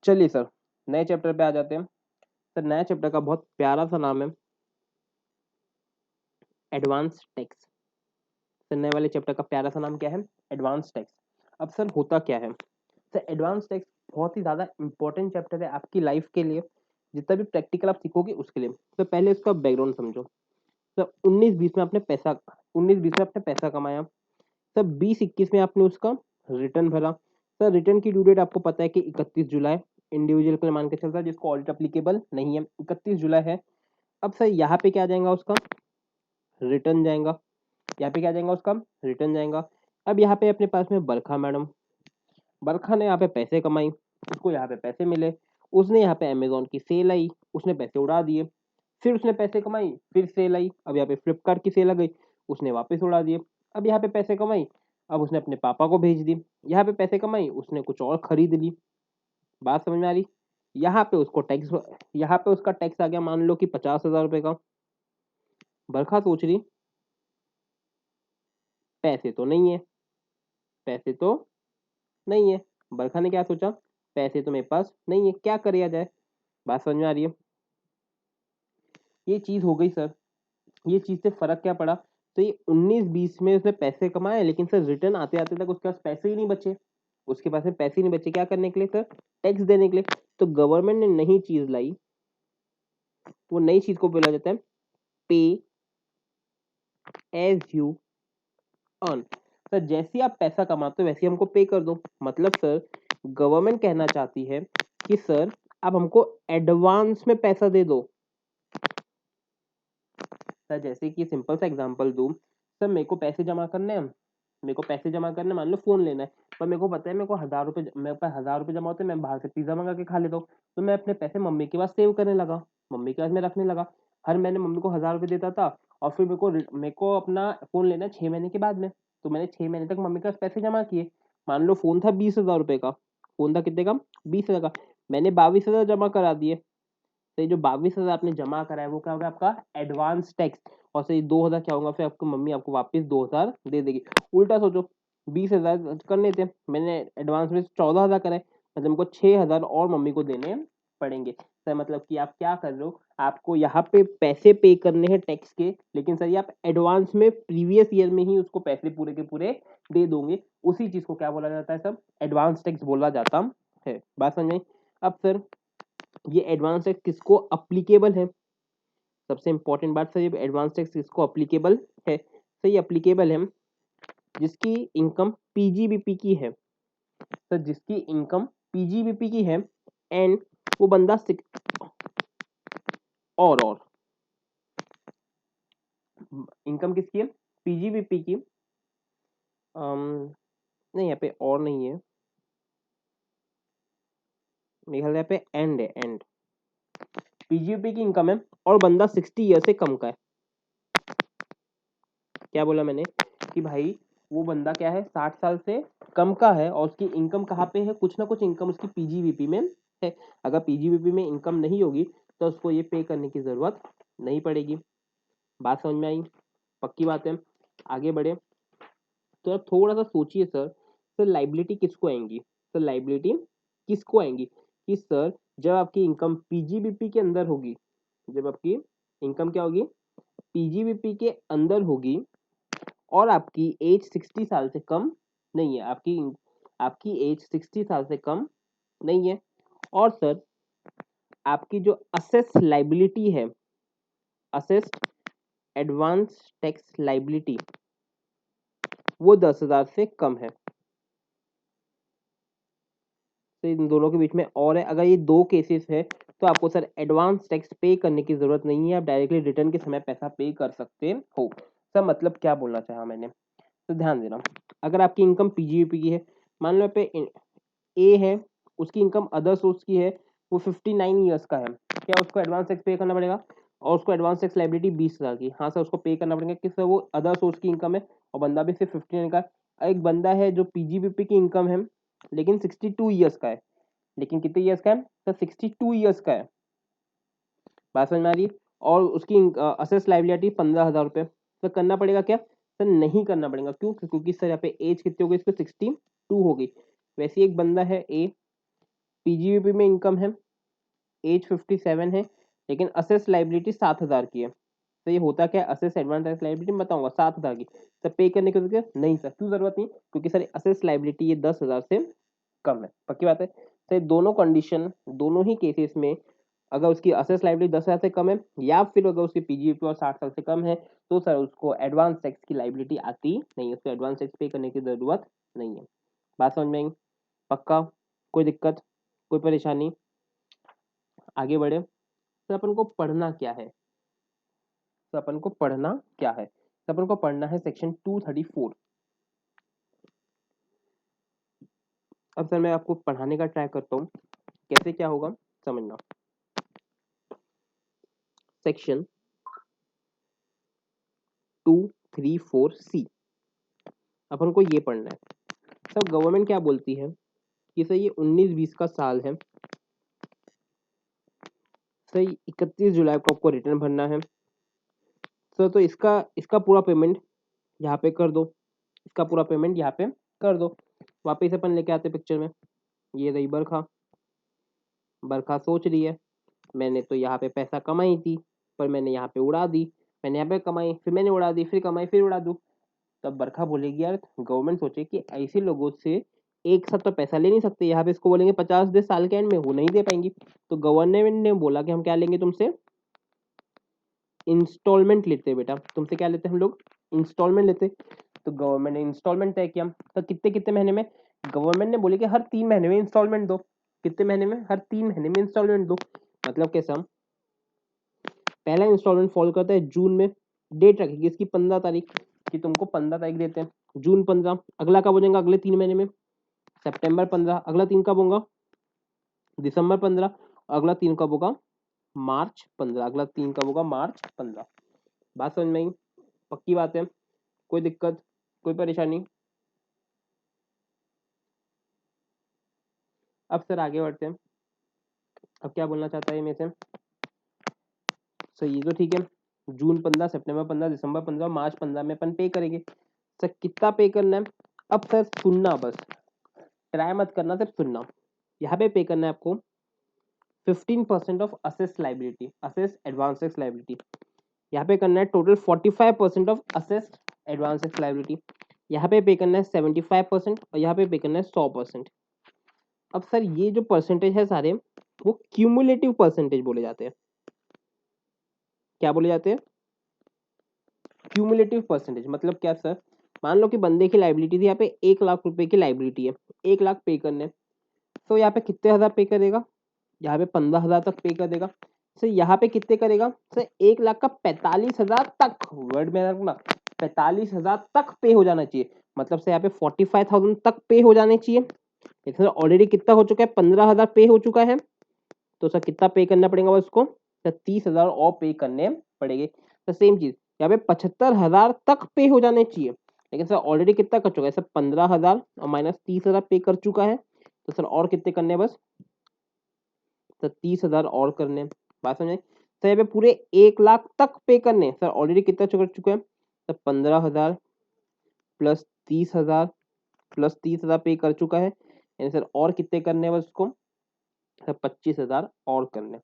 चलिए सर, नए चैप्टर पे आ जाते हैं। सर नया चैप्टर का बहुत प्यारा सा नाम है एडवांस टैक्स। सर नए वाले चैप्टर का प्यारा सा नाम क्या है? Advance tax. अब सर होता क्या है? सर एडवांस टैक्स बहुत ही ज़्यादा इंपॉर्टेंट चैप्टर है आपकी लाइफ के लिए, जितना भी प्रैक्टिकल आप सीखोगे उसके लिए। तो पहले इसका बैकग्राउंड समझो। सर 19-20 में आपने पैसा 19-20 में आपने पैसा कमाया। सर 20-21 में आपने उसका रिटर्न भरा। सर रिटर्न की ड्यू डेट आपको पता है कि 31 जुलाई इंडिविजुअल को मान के चलता है, जिसको ऑडिट अप्लीकेबल नहीं है, 31 जुलाई है। अब सर यहाँ पे क्या जाएगा उसका? रिटर्न जाएगा। यहाँ पे क्या जाएगा उसका? रिटर्न जाएगा। अब यहाँ पे अपने पास में बरखा मैडम, बरखा ने यहाँ पे पैसे कमाई, उसको यहाँ पे पैसे मिले। उसने यहाँ पे अमेजोन की सेल आई, उसने पैसे उड़ा दिए। फिर उसने पैसे कमाई, फिर सेल आई, अब यहाँ पे फ्लिपकार्ट की सेल आ गई, उसने वापस उड़ा दिए। अब यहाँ पे पैसे कमाई, अब उसने अपने पापा को भेज दी। यहाँ पे पैसे कमाई, उसने कुछ और खरीद ली। बात समझ में आ रही? यहाँ पे उसको टैक्स, यहाँ पे उसका टैक्स आ गया मान लो कि 50,000 रुपए का। बरखा सोच रही पैसे तो नहीं है, पैसे तो नहीं है। बरखा ने क्या सोचा? पैसे तो मेरे पास नहीं है, क्या किया जाए? बात समझ में आ रही है? ये चीज हो गई सर। ये चीज से फर्क क्या पड़ा? तो ये 19-20 में उसने पैसे कमाए, लेकिन सर रिटर्न आते आते तक उसके पास पैसे ही नहीं बचे। उसके पास में पैसे ही नहीं बचे, क्या करने के लिए सर? टैक्स देने के लिए। तो गवर्नमेंट ने नई चीज लाई, वो नई चीज को बोला जाता है पे एज यू अर्न। सर जैसे ही आप पैसा कमाते हो वैसे ही हमको पे कर दो। मतलब सर गवर्नमेंट कहना चाहती है कि सर आप हमको एडवांस में पैसा दे दो। सर जैसे कि सिंपल सा एग्जांपल दूं, सर मेरे को पैसे जमा करने हैं, मेरे को पैसे जमा करने, मान लो फोन लेना है, पर मेरे को पता है मेरे को 1,000 रुपये, मेरे पास 1,000 रुपये जमा होते हैं, मैं बाहर से पिज्जा मंगा के खा लेता हूँ। तो मैं अपने पैसे मम्मी के पास सेव करने लगा, मम्मी के पास में रखने लगा। हर महीने मम्मी को 1,000 रुपये देता था, और फिर मेरे को अपना फोन लेना है 6 महीने के बाद में। तो मैंने 6 महीने तक मम्मी के पास पैसे जमा किए। मान लो फोन था 20,000 रुपये का, फोन था कितने का? 20,000 का। मैंने 22,000 जमा करा दिए। तो ये जो 22,000 आपने जमा करा है वो क्या होगा? आपका एडवांस टैक्स। और सही 2,000 क्या होगा? फिर आपको मम्मी आपको वापस 2,000 दे देगी। उल्टा सोचो, 20,000 करने थे, मैंने एडवांस में 14,000 करे, मतलब हमको 6,000 और मम्मी को देने पड़ेंगे। सर मतलब कि आप क्या कर रहे हो? आपको यहाँ पे पैसे पे करने हैं टैक्स के, लेकिन सर ये आप एडवांस में प्रीवियस ईयर में ही उसको पैसे पूरे के पूरे दे दोगे। उसी चीज को क्या बोला जाता है सब? एडवांस टैक्स बोला जाता है। बात समझ में आई? अब सर ये एडवांस टैक्स किसको अप्लीकेबल है? सबसे इंपॉर्टेंट बात सर, ये एडवांस टैक्स किसको अप्लीकेबल है? सर ये अप्लीकेबल है जिसकी इनकम पीजीबीपी की है। सर जिसकी इनकम पीजीबीपी की है, एंड वो बंदा और इनकम किसकी है? पीजीबीपी की। नहीं यहाँ पे और नहीं है, मेरे ख्याल से यहाँ पे एंड है, एंड। पीजीबीपी की इनकम है और बंदा 60 ईयर से कम का है। क्या बोला मैंने? कि भाई वो बंदा क्या है, 60 साल से कम का है, और उसकी इनकम कहाँ पे है? कुछ ना कुछ इनकम उसकी पीजीवीपी में है। अगर पीजीवीपी में इनकम नहीं होगी तो उसको ये पे करने की जरूरत नहीं पड़ेगी। बात समझ में आई? पक्की बात है। आगे बढ़े तो अब थोड़ा सा सोचिए सर, सर लाइबिलिटी किसको आएंगी? सर लाइबिलिटी किसको आएंगी? कि सर जब आपकी इनकम पीजीबीपी के अंदर होगी, जब आपकी इनकम क्या होगी? पीजीबीपी के अंदर होगी, और आपकी एज 60 साल से कम नहीं है, आपकी आपकी एज 60 साल से कम नहीं है, और सर आपकी जो असेस लाइबिलिटी है, असेस्ड एडवांस टैक्स लाइबिलिटी, वो 10,000 से कम है। तो इन दोनों के बीच में और है, अगर ये दो केसेस है तो आपको सर एडवांस टैक्स पे करने की जरूरत नहीं है, आप डायरेक्टली रिटर्न के समय पैसा पे कर सकते हो। सर मतलब क्या बोलना चाहा मैंने? तो ध्यान देना, अगर आपकी इनकम पीजीपी की है, मान लो पे ए है, उसकी इनकम अदर सोर्स की है, वो 59 ईयर्स का है, क्या उसको एडवांस टैक्स पे करना पड़ेगा? और उसको एडवांस टैक्स लाइबिलिटी 20,000 की, हाँ सर उसको पे करना पड़ेगा कि सर वो अदर सोर्स की इनकम है, और बंदा भी सिर्फ 59 का। एक बंदा है जो पीजीबीपी की इनकम है लेकिन 62 ईयर्स का है, लेकिन कितने ईयर्स का है सर? 62 ईयर्स का है। बात समझ में आ रही है? और उसकी असेस लाइबिलिटी 15,000 रुपये। तो करना पड़ेगा क्या? सर नहीं करना पड़ेगा, क्यों? क्योंकि सर यहाँ पे एज कितनी हो गई इसको? 62 हो गई। वैसे एक बंदा है ए, पीजीबीपी में इनकम है, एज 57 है, लेकिन असेस लाइबिलिटी 7,000 की है। तो ये होता क्या है, असेस एडवांस टैक्स लाइबिलिटी बताऊंगा 7,000 की। सर पे करने की जरूरत नहीं सर, क्यों जरूरत नहीं, क्योंकि सर असेस लाइबिलिटी ये 10,000 से कम है, पक्की बात है। सर दोनों कंडीशन, दोनों ही केसेस में अगर उसकी असेस लाइबिलिटी 10,000 से कम है या फिर अगर उसकी पीजीबीपी और 60 साल से कम है, तो सर उसको एडवांस टैक्स की लाइबिलिटी आती नहीं है, उसको एडवांस टैक्स पे करने की जरूरत नहीं है। बात समझ में आई? पक्का? कोई दिक्कत, कोई परेशानी? आगे बढ़े। तो अपन को पढ़ना क्या है, तो अपन को पढ़ना क्या है, तो अपन को पढ़ना है सेक्शन 234। अब सर मैं आपको पढ़ाने का ट्राई करता हूँ, कैसे क्या होगा समझना। सेक्शन 234C अपन को ये पढ़ना है। सर गवर्नमेंट क्या बोलती है कि सर ये 19-20 का साल है, सर 31 जुलाई को आपको रिटर्न भरना है सर, तो इसका इसका पूरा पेमेंट यहाँ पे कर दो, इसका पूरा पेमेंट यहाँ पे कर दो। वापिस अपन लेके आते पिक्चर में, ये रही बरखा, बरखा सोच रही है मैंने तो यहाँ पे पैसा कमाई थी, पर मैंने यहाँ पे उड़ा दी, मैंने यहाँ पे कमाई फिर मैंने उड़ा दी, फिर कमाई फिर उड़ा दूं। तब बरखा बोलेगी यार गवर्नमेंट सोचे कि ऐसे लोगों से एक साथ तो पैसा ले नहीं सकते, यहाँ पे इसको बोलेंगे 50 दे साल के एंड में, वो नहीं दे पाएंगी। तो गवर्नमेंट ने बोला कि हम क्या लेंगे तुमसे, इंस्टॉलमेंट लेते हैं बेटा, तुमसे क्या लेते हैं हम लोग, इंस्टॉलमेंट लेते। तो गवर्नमेंट ने इंस्टॉलमेंट तय किया, तो कितने कितने महीने में, गवर्नमेंट ने बोले कि हर 3 महीने में इंस्टॉलमेंट दो। कितने महीने में, हर 3 महीने में इंस्टॉलमेंट दो। मतलब कैसे, हम पहला इंस्टॉलमेंट फॉलो करता है जून में, डेट रखेगी इसकी 15 तारीख कि तुमको 15 तारीख देते हैं, जून 15। अगला कब हो जाएगा अगले 3 महीने में, सितंबर 15। अगला 3 कब होगा, दिसंबर 15। अगला 3 कब होगा, मार्च 15। अगला 3 कब होगा, मार्च 15। बात समझ में आई? पक्की बात है? कोई दिक्कत, कोई परेशानी? अब सर आगे बढ़ते हैं। अब क्या बोलना चाहता है मेरे से, सर ये तो ठीक है, जून 15, सितंबर 15, दिसंबर 15, मार्च 15 में अपन पे करेंगे। सर कितना पे करना है, अब सर सुनना, बस ट्राई मत करना, सिर्फ सुनना। यहाँ पे करना है आपको 15% of assess liability, assess advance tax liability. यहाँ पे करना है total 45% of assess advance tax liability. यहाँ पे करना है 75% और यहाँ पे करना है 100%। अब सर ये जो परसेंटेज है सारे, वो क्यूमुलेटिव परसेंटेज बोले जाते हैं। क्या बोले जाते हैं, क्यूमुलेटिव परसेंटेज। मतलब क्या सर, मान लो कि बंदे की लाइबिलिटी थी यहाँ पे 1,00,000 रुपए की लाइबिलिटी है, 1,00,000 पे करने, तो यहाँ पे कितने हजार पे करेगा, यहाँ पे 15,000 तक पे कर देगा। सर यहाँ पे कितने करेगा, सर 1,00,000 का 45,000 तक, वर्ड में रखना 45,000 तक पे हो जाना चाहिए। मतलब से यहाँ पे 45,000 तक पे हो जाने चाहिए, लेकिन सर ऑलरेडी कितना हो चुका है, 15,000 पे हो चुका है। तो सर कितना पे करना पड़ेगा उसको, सर 30,000 और पे करने पड़ेंगे। तो सेम चीज यहाँ पे 75,000 तक पे हो जाने चाहिए, लेकिन सर ऑलरेडी कितना कर चुका है, सर 15,000 और माइनस 30,000 पे कर चुका है। तो सर और कितने करने हैं, बस सर 30,000 और करने। बात समझे सर, यहाँ पे पूरे 1,00,000 तक पे करने, सर ऑलरेडी कितना कर चुके हैं, सर 15,000 प्लस 30,000 प्लस 30,000 पे कर चुका है, यानी सर और कितने करने हैं बस उसको, सर 25,000 और करने।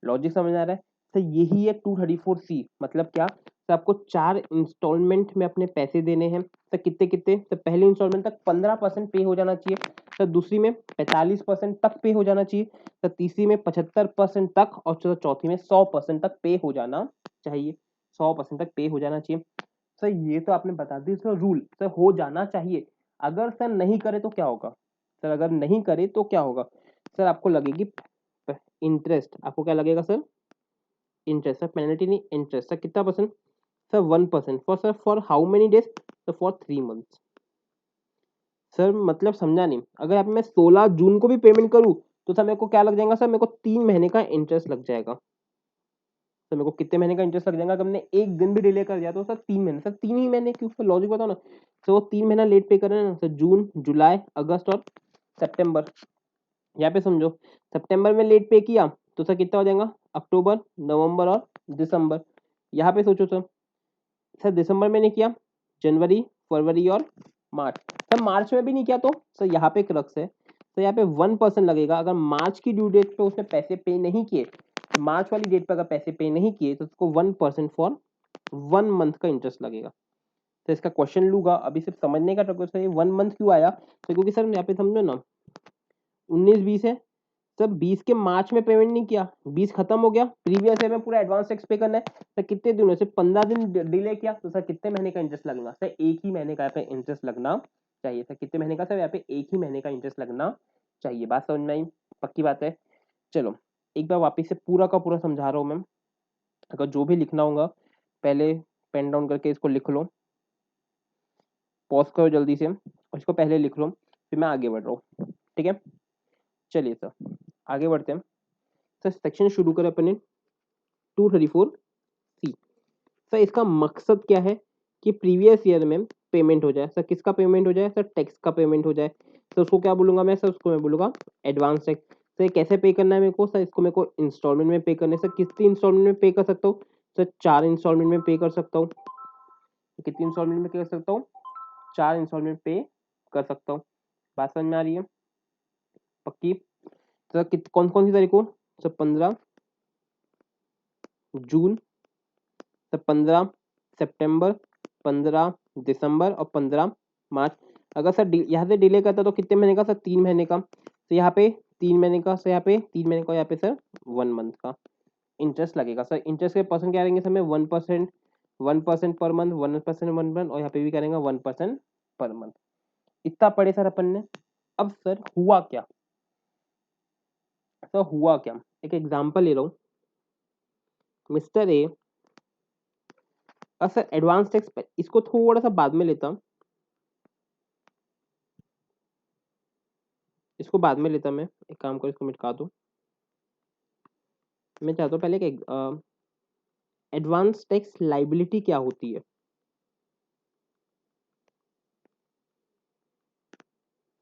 लॉजिक समझ आ रहा है? तो यही है 234C। मतलब क्या, तो आपको 4 इंस्टॉलमेंट में अपने पैसे देने हैं। तो कितने कितने, तो पहली इंस्टॉलमेंट तक 15% पे हो जाना चाहिए, तो दूसरी में 45% तक पे हो जाना चाहिए, तो तीसरी में 75% तक, और चौथी में 100% तक पे हो जाना चाहिए, 100% तक पे हो जाना चाहिए। सर ये तो आपने बता दी सर रूल, सर हो जाना चाहिए। अगर सर नहीं करे तो क्या होगा, सर अगर नहीं करे तो क्या होगा, सर आपको लगेगी इंटरेस्ट। आपको क्या लगेगा सर, इंटरेस्ट। सर पेनल्टी नहीं, इंटरेस्ट। सर कितना percent, sir 1%। For sir for how many days, sir for 3 months. Sir मतलब समझा नहीं, अगर आप मैं 16 जून को भी पेमेंट करूं तो सर मेरे को क्या लग जाएगा, सर मेरे को 3 महीने का इंटरेस्ट लग जाएगा। सर मेरे को कितने महीने का इंटरेस्ट लग जाएगा, अगर हमने एक दिन भी डिले कर दिया तो सर 3 महीने, सर 3 ही महीने, क्यों, सर लॉजिक बताओ ना। सर वो 3 महीना लेट पे कर रहे हैं ना सर, जून, जुलाई, अगस्त और सितंबर। यहाँ पे समझो, सितंबर में लेट पे किया तो सर कितना हो जाएगा, अक्टूबर, नवंबर और दिसंबर। यहाँ पे सोचो सर दिसंबर में नहीं किया, जनवरी, फरवरी और मार्च। सर मार्च में भी नहीं किया तो सर यहाँ पे क्रक्स है, तो यहाँ पे 1% लगेगा। अगर मार्च की ड्यू डेट पे उसने पैसे पे नहीं किए, मार्च वाली डेट पे अगर पैसे पे नहीं किए तो उसको 1% फॉर 1 मंथ का इंटरेस्ट लगेगा। तो इसका क्वेश्चन लूंगा, अभी सिर्फ समझने का टॉपिक है। 1 मंथ क्यों आया? तो क्योंकि सर यहाँ पे समझो ना, 19-20 है सर, 20 के मार्च में पेमेंट नहीं किया, 20 खत्म हो गया, प्रीवियस ईयर में पूरा एडवांस टैक्स पे करना है। सर कितने दिनों से 15 दिन डिले किया, तो सर कितने महीने का इंटरेस्ट लगना? सर एक ही महीने का यहाँ पे इंटरेस्ट लगना चाहिए। सर कितने महीने का? सर यहाँ पे एक ही महीने का इंटरेस्ट लगना चाहिए। बात समझ में आई? पक्की बात है। चलो एक बार वापिस से पूरा का पूरा समझा रहा हूँ मैं। अगर जो भी लिखना होगा पहले पेन डाउन करके इसको लिख लो, पॉज करो जल्दी से और इसको पहले लिख लो, फिर मैं आगे बढ़ रहा हूँ। ठीक है, चलिए सर आगे बढ़ते हैं। सर सेक्शन शुरू करें अपने 234C। सर इसका मकसद क्या है कि प्रीवियस ईयर में पेमेंट हो जाए। सर किसका पेमेंट हो जाए? सर टैक्स का पेमेंट हो जाए। सर उसको क्या बोलूंगा मैं? सर उसको मैं बोलूंगा एडवांस टैक्स। सर ये कैसे पे करना है मेरे को? सर इसको मेरे को इंस्टॉलमेंट में पे करना है। सर कितनी इंस्टॉलमेंट में पे कर सकता हूँ? सर 4 इंस्टॉलमेंट में पे कर सकता हूँ। कितनी इंस्टॉलमेंट में कर सकता हूँ? 4 इंस्टॉलमेंट पे कर सकता हूँ। बात समझ में आ रही है? पक्की? सर कौन कौन सी तारीख को? सर 15 जून, सर 15 सितंबर, 15 दिसंबर और 15 मार्च। अगर सर यहाँ से डिले करता तो कितने महीने का? सर 3 महीने का। तो यहाँ पे 3 महीने का, सर यहाँ पे 3 महीने का, यहाँ पे सर 1 मंथ का इंटरेस्ट लगेगा। सर इंटरेस्ट के परसेंट क्या रहेंगे? सर में 1%, 1% पर मंथ, 1% 1 मंथ, और यहाँ पे भी करेंगे 1% पर मंथ। इतना पढ़े सर अपन ने। अब सर हुआ क्या? सर हुआ क्या, एक एग्जाम्पल ले रहा हूँ। Mister A, sir advance tax इसको थोड़ा सा बाद में लेता हूँ, इसको बाद में लेता मैं। एक काम करो, इसको मिटा दो। मैं चाहता हूँ पहले कि एडवांस टैक्स लाइबिलिटी क्या होती है।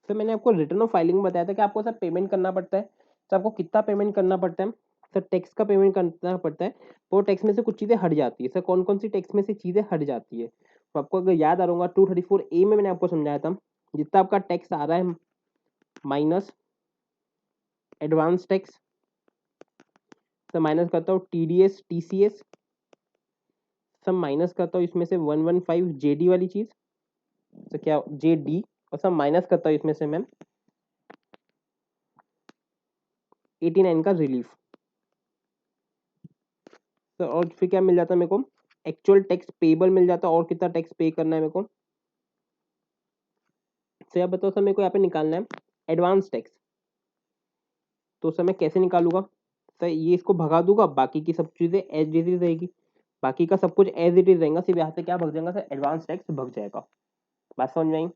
सर मैंने आपको रिटर्न ऑफ फाइलिंग में बताया था कि आपको सर पेमेंट करना पड़ता है। तो आपको कितना पेमेंट करना पड़ता है? सर टैक्स का पेमेंट करना पड़ता है। वो टैक्स में से कुछ चीजें हट जाती है। सर कौन कौन सी टैक्स में से चीजें हट जाती है? तो आपको अगर याद आ रहा होगा 234A में मैंने आपको समझाया था, जितना आपका टैक्स आ रहा है minus advance tax, sir minus करता हूँ TDS TCS, सब माइनस करता हूँ इसमें से 115 JD वाली चीज, तो क्या JD, और सब माइनस करता हूँ इसमें से मैं 89 का रिलीफ। तो और फिर क्या मिल जाता है मेरे को? एक्चुअल टैक्स पेबल मिल जाता है। और कितना टैक्स पे करना है मेरे को? तो आप बताओ सर, मेरे को यहाँ पे निकालना है एडवांस टैक्स। तो सर मैं कैसे निकालूंगा? सर ये इसको भगा दूंगा, बाकी की सब चीजें एज इट इज रहेगी। बाकी का सब कुछ एज इट इज रहेगा, सिर्फ यहाँ से क्या भग जाएगा? सर एडवांस टैक्स भग जाएगा। बात समझ में आई?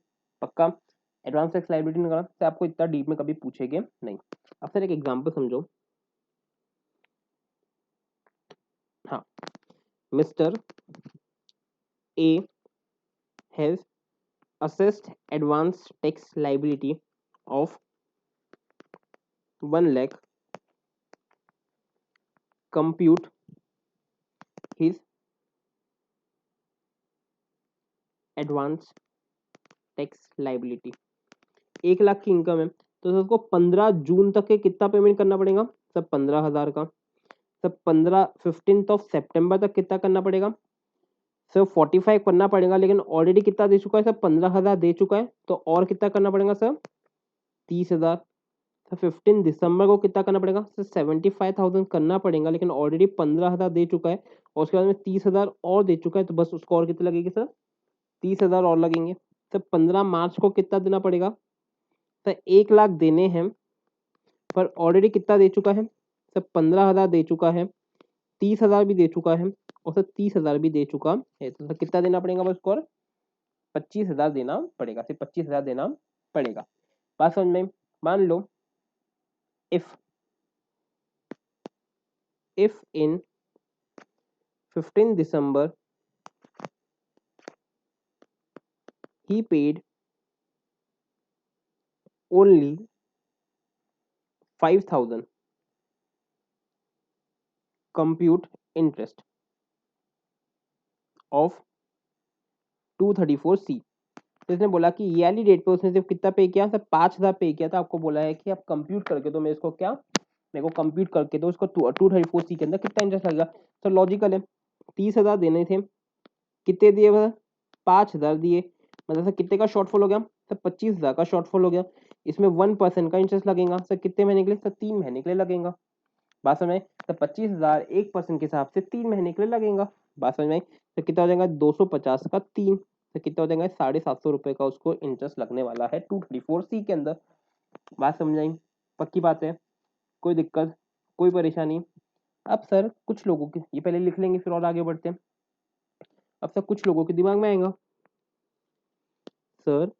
पक्का? एडवांस टैक्स लायबिलिटी निकालना सर आपको इतना डीप में कभी पूछेंगे नहीं। अब सर एक एग्जाम्पल समझो। हाँ, mister A has assessed advance tax liability of 1 lakh. Compute his advance tax liability। 1 lakh की इनकम है, तो उसको 15 जून तक के कितना पेमेंट करना पड़ेगा? सब 15,000 का। सब 15 सितंबर तक कितना करना पड़ेगा? सर 45 करना पड़ेगा, लेकिन ऑलरेडी कितना दे चुका है? सर 15,000 दे चुका है, तो और कितना करना पड़ेगा सर? 30,000। सर 15 दिसंबर को कितना करना पड़ेगा? सर 75,000 करना पड़ेगा, लेकिन ऑलरेडी 15,000 दे चुका है, और उसके बाद में 30,000 और दे चुका है, तो बस उसको और कितने लगेंगे सर? 30,000 और लगेंगे। सर 15 मार्च को कितना देना पड़ेगा? सर 1 लाख देने हैं, पर ऑलरेडी कितना दे चुका है? सर 15,000 दे चुका है, 30,000 भी दे चुका है, और सर 30,000 भी दे चुका है। तो सर कितना देना पड़ेगा बस और? 25,000 देना पड़ेगा, सिर्फ 25,000 देना पड़ेगा। बात समझ में? मान लो if in 15 December he paid only 5,000, compute interest of 234C। तो इसने बोला कि ये वाली डेट पे उसने सिर्फ कितना पे किया, सिर्फ 5,000 पे किया था। आपको बोला है कि आप कंप्यूट करके तो मैं इसको क्या, मेरे को कंप्यूट करके तो इसको 234C के अंदर कितना इंटरेस्ट लगेगा। तो लॉजिकल है, 30,000 देने थे, कितने दिए वह, 5,000 दिए, मतलब सर कितने का शॉर्टफॉल हो गया, सर 25,000 का शॉर्टफॉल हो गया। इसमें 1% का इंटरेस्ट लगेगा सर, कितने महीने के लिए, सर 3 महीने के लिए लगेगा। बात समझ में, तो 25,000 1% के हिसाब से 3 महीने के लिए लगेगा। बात समझ में, तो कितना हो जाएगा 250 का 3, तो कितना हो जाएगा 750 रुपए का उसको इंटरेस्ट लगने वाला है 234C के अंदर। बात समझ आई, पक्की बात है, कोई दिक्कत, कोई परेशानी। अब सर कुछ लोगों की, ये पहले लिख लेंगे फिर और आगे बढ़ते हैं। अब सर कुछ लोगों के दिमाग में आएगा, सर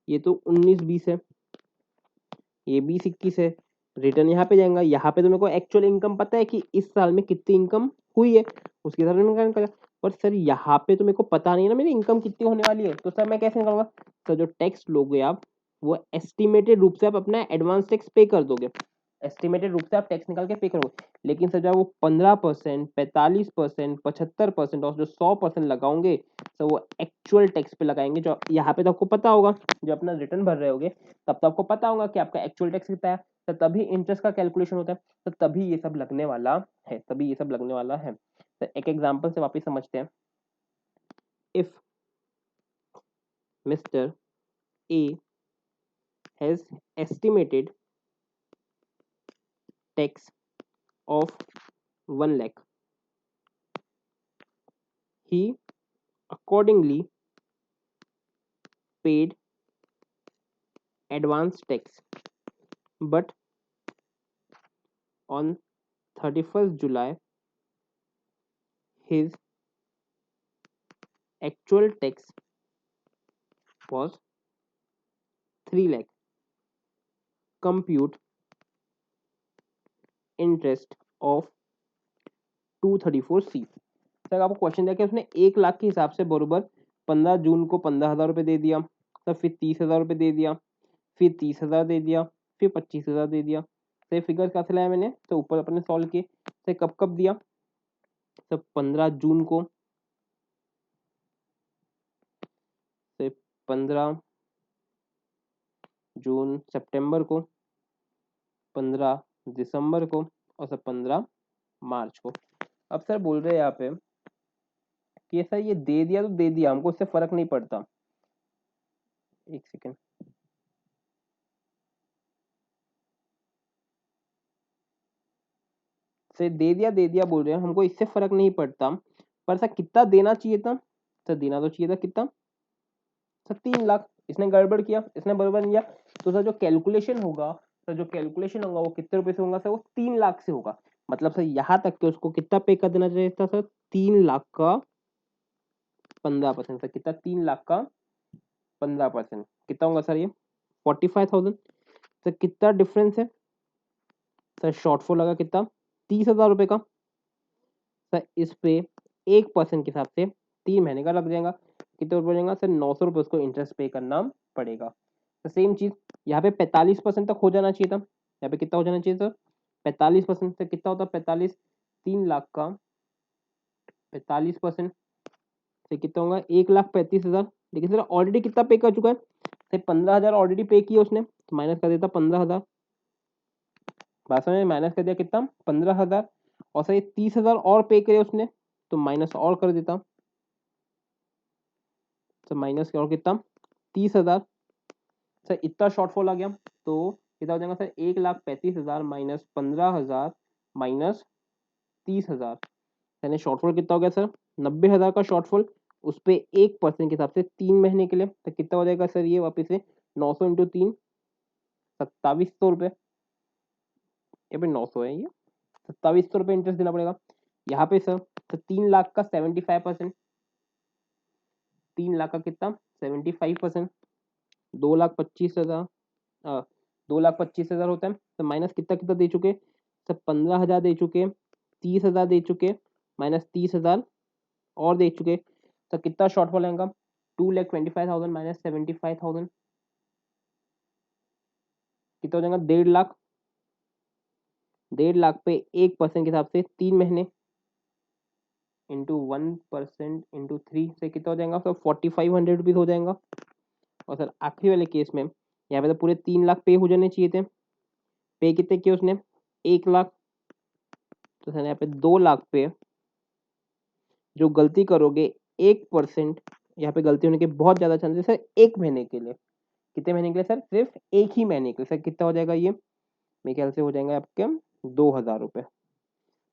ये तो 19-20 है, ये 20-21 है, रिटर्न यहाँ पे जाएगा, यहाँ पे तो मेरे को एक्चुअल इनकम पता है कि इस साल में कितनी इनकम हुई है, उसके हिसाब से मैं निकाल। और सर यहाँ पे तो मेरे को पता नहीं है ना मेरी इनकम कितनी होने वाली है, तो सर मैं कैसे निकालूंगा। सर जो टैक्स लोगे आप, वो एस्टिमेटेड रूप से आप अपना एडवांस टैक्स पे कर दोगे, एस्टिमेटेड रूप से आप टैक्स निकाल के पे करोगे। लेकिन सर जब वो 15%, 45%, 75% और जो 100% लगाओगे, तो वो एक्चुअल टैक्स पे लगाएंगे। जो यहाँ पे तो आपको पता होगा, जो अपना रिटर्न भर रहे होगे तब तो आपको पता होगा कि आपका एक्चुअल टैक्स कितना है, तो तभी इंटरेस्ट का कैलकुलेशन होता है, तो तभी ये सब लगने वाला है, तभी ये सब लगने वाला है। तो एक एग्जांपल से वापस समझते हैं। If mister A has estimated tax of 1 lakh, he accordingly paid advance tax, but on 31st July his actual tax was 3 lakh. Compute interest of 234C। Sir आपको क्वेश्चन दिया कि उसने 1 लाख के हिसाब से बरोबर 15 जून को 15,000 रुपये दे दिया, सर फिर 30,000 रुपये दे दिया, फिर 30,000 दे दिया, फिर 25,000 दे दिया। सर फिगर कहाँ से लाया मैंने, तो ऊपर अपने सॉल्व किए। सर कब कब दिया, सर 15 जून को, सर 15 जून सितंबर को, 15 दिसंबर को, और सर 15 मार्च को। अब सर बोल रहे हैं यहाँ पे कि सर ये दे दिया तो दे दिया, हमको उससे फर्क नहीं पड़ता। एक सेकेंड, से दे दिया बोल रहे हैं, हमको इससे फर्क नहीं पड़ता, पर सर कितना देना चाहिए था, सर देना तो चाहिए था कितना, सर 3 लाख। इसने गड़बड़ किया, इसने बराबर दिया, तो सर जो कैलकुलेशन होगा, सर जो कैलकुलेशन होगा वो कितने रुपए से होगा, सर वो 3 लाख से होगा। मतलब सर यहाँ तक के उसको कितना पे कर देना चाहिए था, सर 3 लाख का 15%। सर कितना, 3 लाख का 15% कितना होगा सर, ये 45,000। सर कितना डिफरेंस है, सर शॉर्टफॉल लगा कितना, 30,000 रुपए का। सर इस पे 1% के हिसाब से 3 महीने का लग जाएगा, कितने रुपये जाएगा सर, 900 रुपये उसको इंटरेस्ट पे करना पड़ेगा। तो सेम चीज यहाँ पे 45% तक हो जाना चाहिए था, यहाँ पे कितना हो जाना चाहिए सर, 45% से कितना होता है 45, 3 लाख का 45% से कितना होगा 1,35,000। लेकिन सर ऑलरेडी कितना पे कर चुका है, सर 15,000 ऑलरेडी पे किया उसने, तो माइनस कर देता 15,000। बात में माइनस कर दिया कितना 15,000, और सर ये 30,000 और पे करे उसने, तो माइनस और कर देता, तो माइनस और कितना 30,000। सर इतना शॉर्टफॉल आ गया, तो कितना हो जाएगा सर 1,35,000 माइनस 15,000 माइनस 30,000, यानी शॉर्टफॉल कितना हो गया सर 90,000 का शॉर्टफॉल। उस पे 1% के हिसाब से 3 महीने के लिए, तो कितना हो जाएगा सर, ये वापिस से 900 इंटू 3, 2700 रुपये, ये पे 900 है, ये 2700 रुपये इंटरेस्ट देना पड़ेगा यहाँ पे सर। तो 3 लाख का 75%, 3 लाख का कितना 75%, 2,25,000, 2,25,000 होता है, तो माइनस कितना कितना दे चुके, सब 15,000 दे चुके, 30,000 दे चुके, माइनस 30,000 और दे चुके, तो कितना शॉर्टफॉल आएगा 2,25,000 माइनस 75,000, कितना हो जाएगा 1,50,000। 1,50,000 पे 1% के हिसाब से 3 महीने इंटू 1% इंटू 3 से कितना हो जाएगा सर 4500 रुपीज़ हो जाएगा। और सर आखिरी वाले केस में यहाँ पे तो पूरे 3 लाख पे हो जाने चाहिए थे, पे कितने किए उसने 1 लाख, तो सर यहाँ पे 2 लाख पे जो गलती करोगे 1%, यहाँ पे गलती होने के बहुत ज़्यादा चांसेस है 1 महीने के लिए। कितने महीने के लिए सर सिर्फ 1 ही महीने के लिए। सर कितना हो जाएगा ये मेरे ख्याल से हो जाएंगे आपके 2000 रुपये।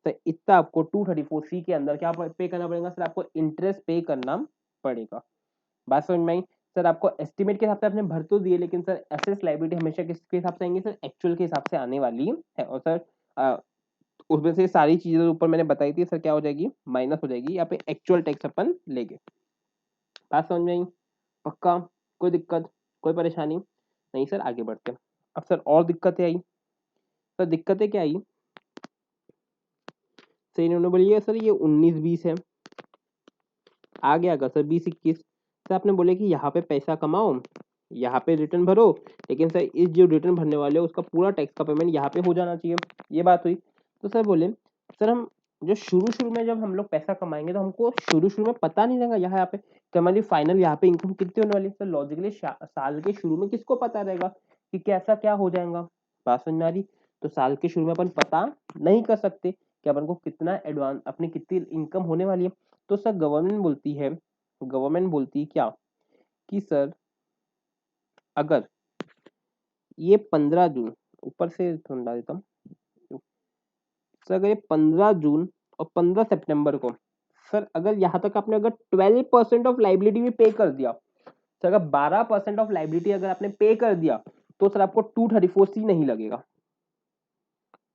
तो इतना आपको 234C के अंदर क्या पे करना पड़ेगा सर, आपको इंटरेस्ट पे करना पड़ेगा। बात समझ में आई। सर आपको एस्टिमेट के हिसाब से आपने भर तो दिए, लेकिन सर एसेट्स लायबिलिटी हमेशा किसके हिसाब से आएंगे सर, एक्चुअल के हिसाब से आने वाली है। और सर उसमें से सारी चीजें ऊपर मैंने बताई थी सर क्या हो जाएगी माइनस हो जाएगी, यहाँ पे एक्चुअल टैक्स अपन लेंगे। बात समझ में आई पक्का, कोई दिक्कत कोई परेशानी नहीं सर, आगे बढ़ते हैं। अब सर और दिक्कतें आई, सर दिक्कतें क्या आई सर, इन्होंने बोलिए सर ये 19-20 है, आ गया अगर सर 20-21, सर आपने बोले कि यहाँ पे पैसा कमाओ यहाँ पे रिटर्न भरो, लेकिन सर इस जो रिटर्न भरने वाले हो उसका पूरा टैक्स का पेमेंट यहाँ पे हो जाना चाहिए, ये बात हुई। तो सर बोले सर हम जो शुरू शुरू में जब हम लोग पैसा कमाएंगे तो हमको शुरू शुरू में पता नहीं रहेगा यहाँ पे कि हमारी फाइनल यहाँ पे इनकम कितनी होने वाली है। सर लॉजिकली साल के शुरू में किसको पता रहेगा कि कैसा क्या हो जाएगा, बात समझ में आ रही। तो साल के शुरू में अपन पता नहीं कर सकते कि अपन को कितना एडवांस अपनी कितनी इनकम होने वाली है। तो सर गवर्नमेंट बोलती है क्या कि सर अगर ये 15 जून, ऊपर से थोड़ा डाल देता हूँ सर, अगर ये 15 जून और 15 सितंबर को सर अगर यहाँ तक आपने अगर 12% ऑफ लाइबिलिटी भी पे कर दिया, सर अगर 12% ऑफ लाइबिलिटी अगर आपने पे कर दिया तो सर आपको 234C नहीं लगेगा,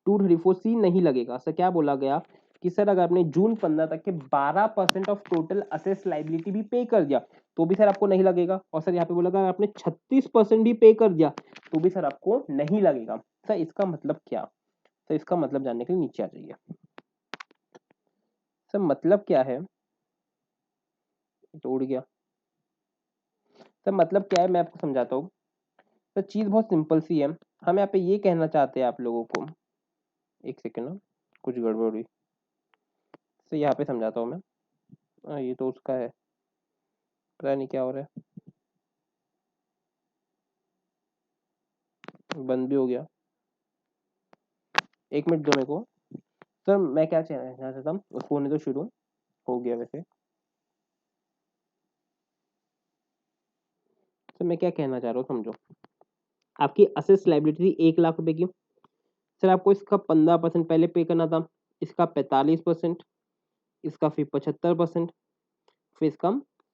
234C नहीं लगेगा। सर क्या बोला गया कि सर अगर आपने जून 15 तक के 12% ऑफ टोटल असेट्स लाइबिलिटी भी पे कर दिया तो भी सर आपको नहीं लगेगा। और सर यहाँ पे बोला अगर आपने 36% भी पे कर दिया तो भी सर आपको नहीं लगेगा। सर इसका मतलब क्या, सर इसका मतलब जानने के लिए नीचे आ जाइए। सर मतलब क्या है, तो उड़ गया। सर मतलब क्या है मैं आपको समझाता हूँ। सर चीज बहुत सिंपल सी है, हम यहाँ पे ये कहना चाहते हैं आप लोगों को, एक सेकेंड ना कुछ गड़बड़ हुई। सर यहाँ पे समझाता हूँ मैं, ये तो उसका है, पता नहीं क्या हो रहा है, बंद भी हो गया, 1 मिनट दो मेरे को। सर मैं क्या कहना चाहता हूँ, उसको होने तो शुरू हो गया वैसे। सर मैं क्या कहना चाह रहा हूँ समझो, आपकी असेट्स लाइबिलिटी 1 लाख रुपए की, सर आपको इसका 15% पहले पे करना था, इसका 45%, इसका फिर 75%, फिर इसका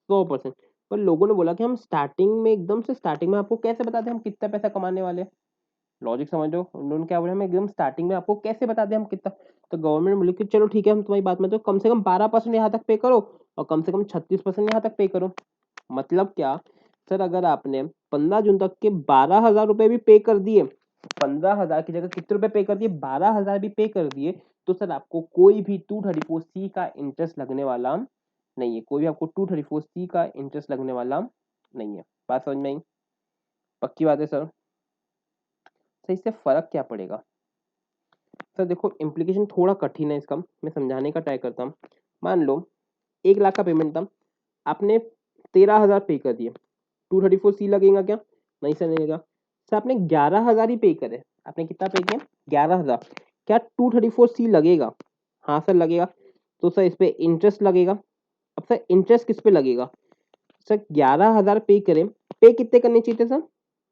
100%। पर लोगों ने बोला कि हम स्टार्टिंग में एकदम से स्टार्टिंग में आपको कैसे बताते हैं हम कितना पैसा कमाने वाले हैं, लॉजिक समझो। उन्होंने क्या बोला हम एकदम स्टार्टिंग में आपको कैसे बता दें हम कितना। तो गवर्नमेंट बोली कि चलो ठीक है हम तुम्हारी बात में तो कम से कम 12% यहाँ तक पे करो और कम से कम 36% यहाँ तक पे करो। मतलब क्या सर, अगर आपने 15 जून तक के 12,000 रुपए भी पे कर दिए, 15,000 की जगह कितने रुपए पे कर दिए 12,000 भी पे कर दिए, तो सर आपको कोई भी 234C का इंटरेस्ट लगने वाला नहीं है, कोई भी आपको 234C का इंटरेस्ट लगने वाला नहीं है। बात समझ में आई, पक्की बात है सर। सर इससे फर्क क्या पड़ेगा, सर देखो इम्प्लीकेशन थोड़ा कठिन है इसका, मैं समझाने का ट्राई करता हूँ। मान लो 1 लाख का पेमेंट था, आपने 13,000 पे कर दिए, 234C लगेगा क्या, नहीं सर नहीं लगेगा। सर आपने 11,000 ही पे करे, आपने कितना पे किया 11,000, क्या 234C लगेगा, हाँ सर लगेगा। तो सर इस पे इंटरेस्ट लगेगा। अब सर इंटरेस्ट किस पे लगेगा, सर 11,000 पे करें, पे कितने करने चाहिए थे सर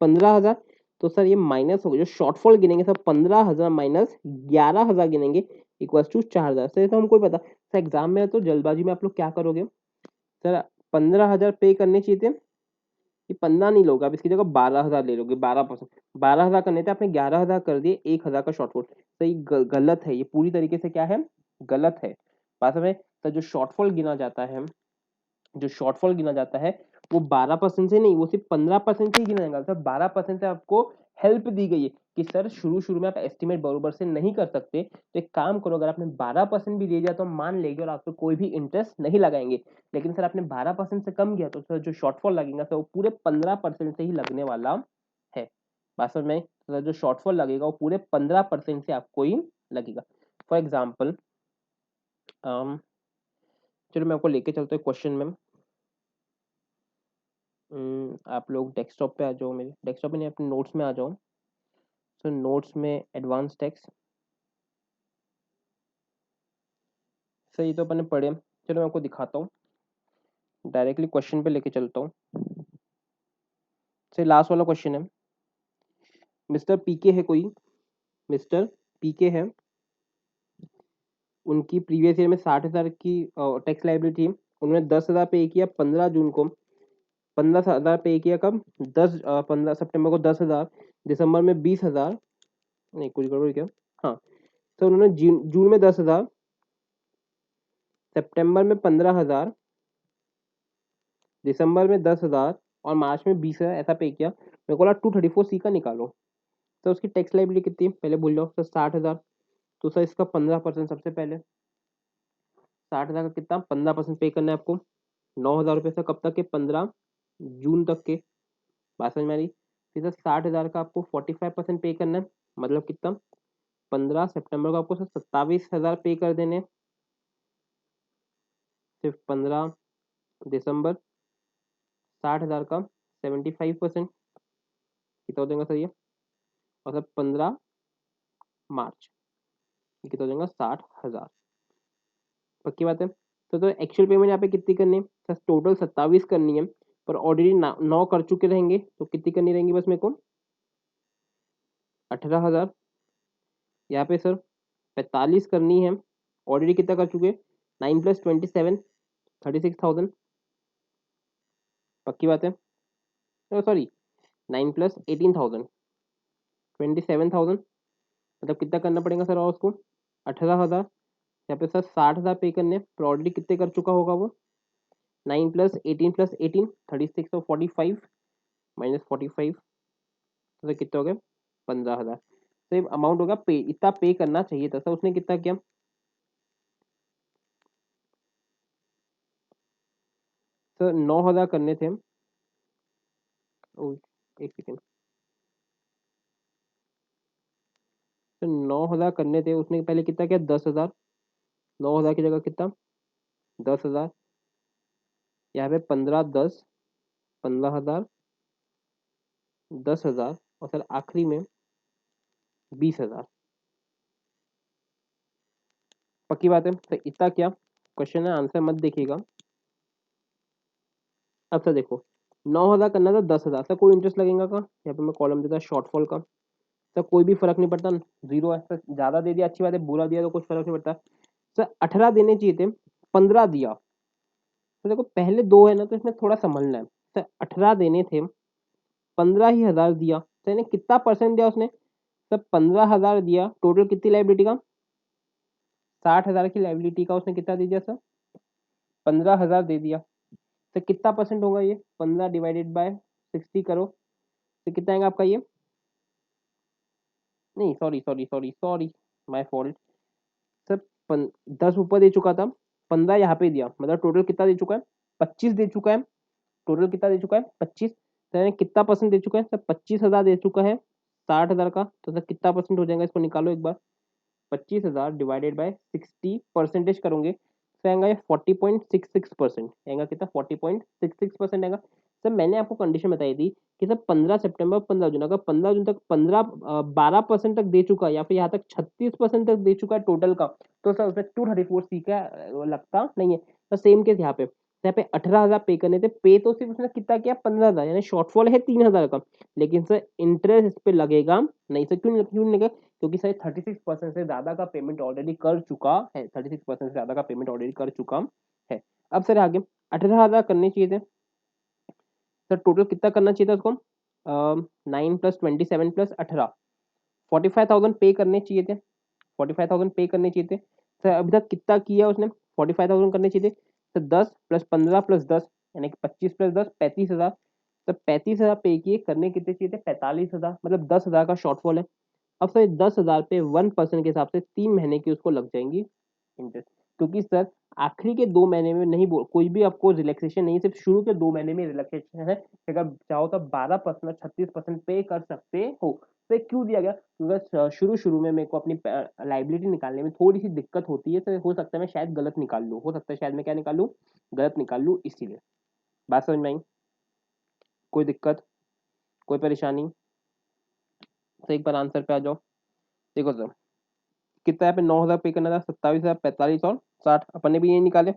15,000, तो सर ये माइनस हो गया, जो शॉर्टफॉल गिनेंगे सर 15,000 माइनस 11,000 गिनेंगे इक्वल टू 4,000। सर तो हमको पता सर एग्जाम में तो जल्दबाजी में आप लोग क्या करोगे, सर 15,000 पे करने चाहिए थे, ये 15 नहीं लोगे आप, इसकी जगह 12,000 ले लोगे, 12%, 12,000 करने थे आपने 11,000 कर दिए, 1,000 का शॉर्टफॉल। सर ये गलत है, ये पूरी तरीके से क्या है गलत है। बात में सर जो शॉर्टफॉल गिना जाता है, जो शॉर्टफॉल गिना जाता है वो 12% से नहीं, वो सिर्फ 15% से ही गिना जाएगा। सर 12% से आपको हेल्प दी गई है कि सर शुरू शुरू में आप एस्टिमेट बरोबर से नहीं कर सकते, तो एक काम करो, अगर आपने 12% भी दे दिया तो हम मान लेंगे और आप पे कोई भी इंटरेस्ट नहीं लगाएंगे। लेकिन सर आपने 12% से कम किया तो सर जो शॉर्टफॉल लगेगा सर वो पूरे 15% से ही लगने वाला है। बात समझ में, सर जो शॉर्टफॉल लगेगा वो पूरे 15% से आपको ही लगेगा। फॉर एग्जाम्पल चलो मैं आपको लेके चलता हूँ क्वेश्चन में। आप लोग डेस्कटॉप पे आ जाओ, मेरे डेस्कटॉप पे नहीं, अपने नोट्स में आ जाओ। तो नोट्स में एडवांस टेक्स्ट, सही तो अपने पढ़े। चलो मैं आपको दिखाता हूँ, डायरेक्टली क्वेश्चन पे लेके चलता हूँ। लास्ट वाला क्वेश्चन है, मिस्टर पीके है कोई, मिस्टर पीके है, उनकी प्रीवियस ईयर में 60,000 की टैक्स लाइबिलिटी है। उन्होंने 10,000 पे किया 15 जून को, 15,000 पे किया कब, 15 सितंबर को 10,000, दिसंबर में 20,000, नहीं कुछ गड़बड़ क्या, हाँ। तो उन्होंने जून में 10,000, सितंबर में 15,000, दिसंबर में 10,000 और मार्च में 20,000 ऐसा पे किया। मेरे को लगा 234C का निकालो। तो उसकी टैक्स लाइबिलिटी कितनी है पहले भूल जाओ सर, 60,000। तो सर इसका 15% सबसे पहले, 60,000 का कितना 15% पे करना है आपको, 9,000 रुपये से कब तक के, 15 जून तक के। बात समझ में आ रही। फिर सर 60,000 का आपको 45% पे करना है, मतलब कितना, 15 सितंबर को आपको सर 27,000 पे कर देने, सिर्फ 15 दिसंबर, 60,000 का 75% कितना हो जाएगा सर ये, और सर 15 मार्च ये कितना हो जाएगा 60,000। पक्की बात है। तो एक्चुअल पेमेंट यहाँ पे कितनी करनी है सर, टोटल 27 करनी है, पर ऑलरेडी 9 कर चुके रहेंगे, तो कितनी करनी रहेंगी बस मेरे को, 18,000। यहाँ पे सर 45 करनी है, ऑलरेडी कितना कर चुके, 9 + 27 36,000। पक्की बात है, सॉरी 9 + 18,000 27,000, मतलब कितना करना पड़ेगा सर और उसको, 18,000। यहाँ पे सर 60,000 पे करने, पर ऑलरेडी कितने कर चुका होगा वो, 9 + 18 + 18 36 और 45 -45, तो कितना हो गया 15,000। तो ये अमाउंट होगा पे, इतना पे करना चाहिए था सर, उसने कितना किया सर, 9,000 करने थे। ओ, एक सेकेंड, तो 9,000 करने थे, उसने पहले कितना किया 10,000, 9,000 की जगह कितना 10,000, यहाँ पे 15 10 15,000 10,000 और सर आखिरी में 20,000। पक्की बात है, तो इतना क्या क्वेश्चन है, आंसर मत देखिएगा। अब सर देखो, 9,000 करना था 10,000, सर कोई इंटरेस्ट लगेगा का, यहाँ पे मैं कॉलम देता शॉर्टफॉल का, सर कोई भी फर्क नहीं पड़ता, जीरो है सर, ज्यादा दे दिया अच्छी बात है, बुरा दिया तो कुछ फर्क नहीं पड़ता। सर 18 देने चाहिए थे, 15 दिया। तो देखो पहले दो है ना, तो इसमें थोड़ा संभलना है। सर 18 देने थे, 15 ही हजार दिया, सर ने कितना परसेंट दिया उसने, सर 15,000 दिया, टोटल कितनी लाइबिलिटी का, 60,000 की लाइबिलिटी का उसने कितना दे दिया सर, 15,000 दे दिया। तो कितना परसेंट होगा ये, 15 ÷ 60 करो, तो कितना आएगा आपका ये, नहीं sorry sorry sorry sorry, my fault. Sir 10 ऊपर दे चुका था, 15 यहाँ पे दिया, मतलब टोटल कितना दे चुका है, 25 दे चुका है। टोटल कितना दे चुका है 25, तो यानी कितना परसेंट दे चुका है सर, 25,000 दे चुका है 60,000 का, तो सर कितना परसेंट हो जाएगा, इसको निकालो एक बार। 25,000 / 60 परसेंटेज करोगे तो आएगा 40.66%, आएगा कितना 40.66% आएगा। सर मैंने आपको कंडीशन बताई थी कि सर 15 सितंबर 15 जून, अगर 15 जून तक 12% तक दे चुका है, या फिर यहाँ तक 36% तक दे चुका है टोटल का, तो सर उसमें 234C का लगता नहीं है। तो सेम केस यहाँ पे, यहाँ पे 18,000 पे करने थे, पे तो सिर्फ उसने कितना किया 15,000, यानी शॉर्टफॉल है 3,000 का, लेकिन सर इंटरेस्ट इस पे लगेगा नहीं सर, क्यों क्यों नहीं लगेगा, क्योंकि सर 36% से ज्यादा का पेमेंट ऑलरेडी कर चुका है, 36% से ज्यादा का पेमेंट ऑलरेडी कर चुका है। अब सर आगे 18,000 करने चाहिए थे, सर टोटल कितना करना चाहिए था उसको, 9 + 27 + 18, 45,000 पे करने चाहिए थे, 45,000 पे करने चाहिए थे। सर अभी तक कितना किया उसने, 45,000 करने चाहिए थे। सर 10 + 15 + 10 यानी कि 25 + 10 35,000। सर 35,000 पे किए, करने कितने चाहिए थे 45,000, मतलब 10,000 का शॉर्टफॉल है। अब सर 10,000 पे 1% के हिसाब से 3 महीने की उसको लग जाएंगी इंटरेस्ट, क्योंकि सर आखिरी के 2 महीने में नहीं बोल, कोई भी आपको रिलैक्सेशन नहीं, सिर्फ शुरू के 2 महीने में रिलैक्सेशन है। अगर चाहो तो 12% 36% पे कर सकते हो, तो ये क्यों दिया गया? क्योंकि शुरू शुरू में मेरे को अपनी लाइबिलिटी निकालने में थोड़ी सी दिक्कत होती है, तो हो सकता है मैं शायद गलत निकाल लूँ, हो सकता है शायद मैं क्या निकाल लूँ, गलत निकाल लूँ, इसीलिए। बात समझ में आई? कोई दिक्कत, कोई परेशानी? तो एक बार आंसर पे आ जाओ। देखो सर, कितना यहाँ पे 9,000 पे करना था, 27,000, 45 और 60, अपन ने भी यही निकाले,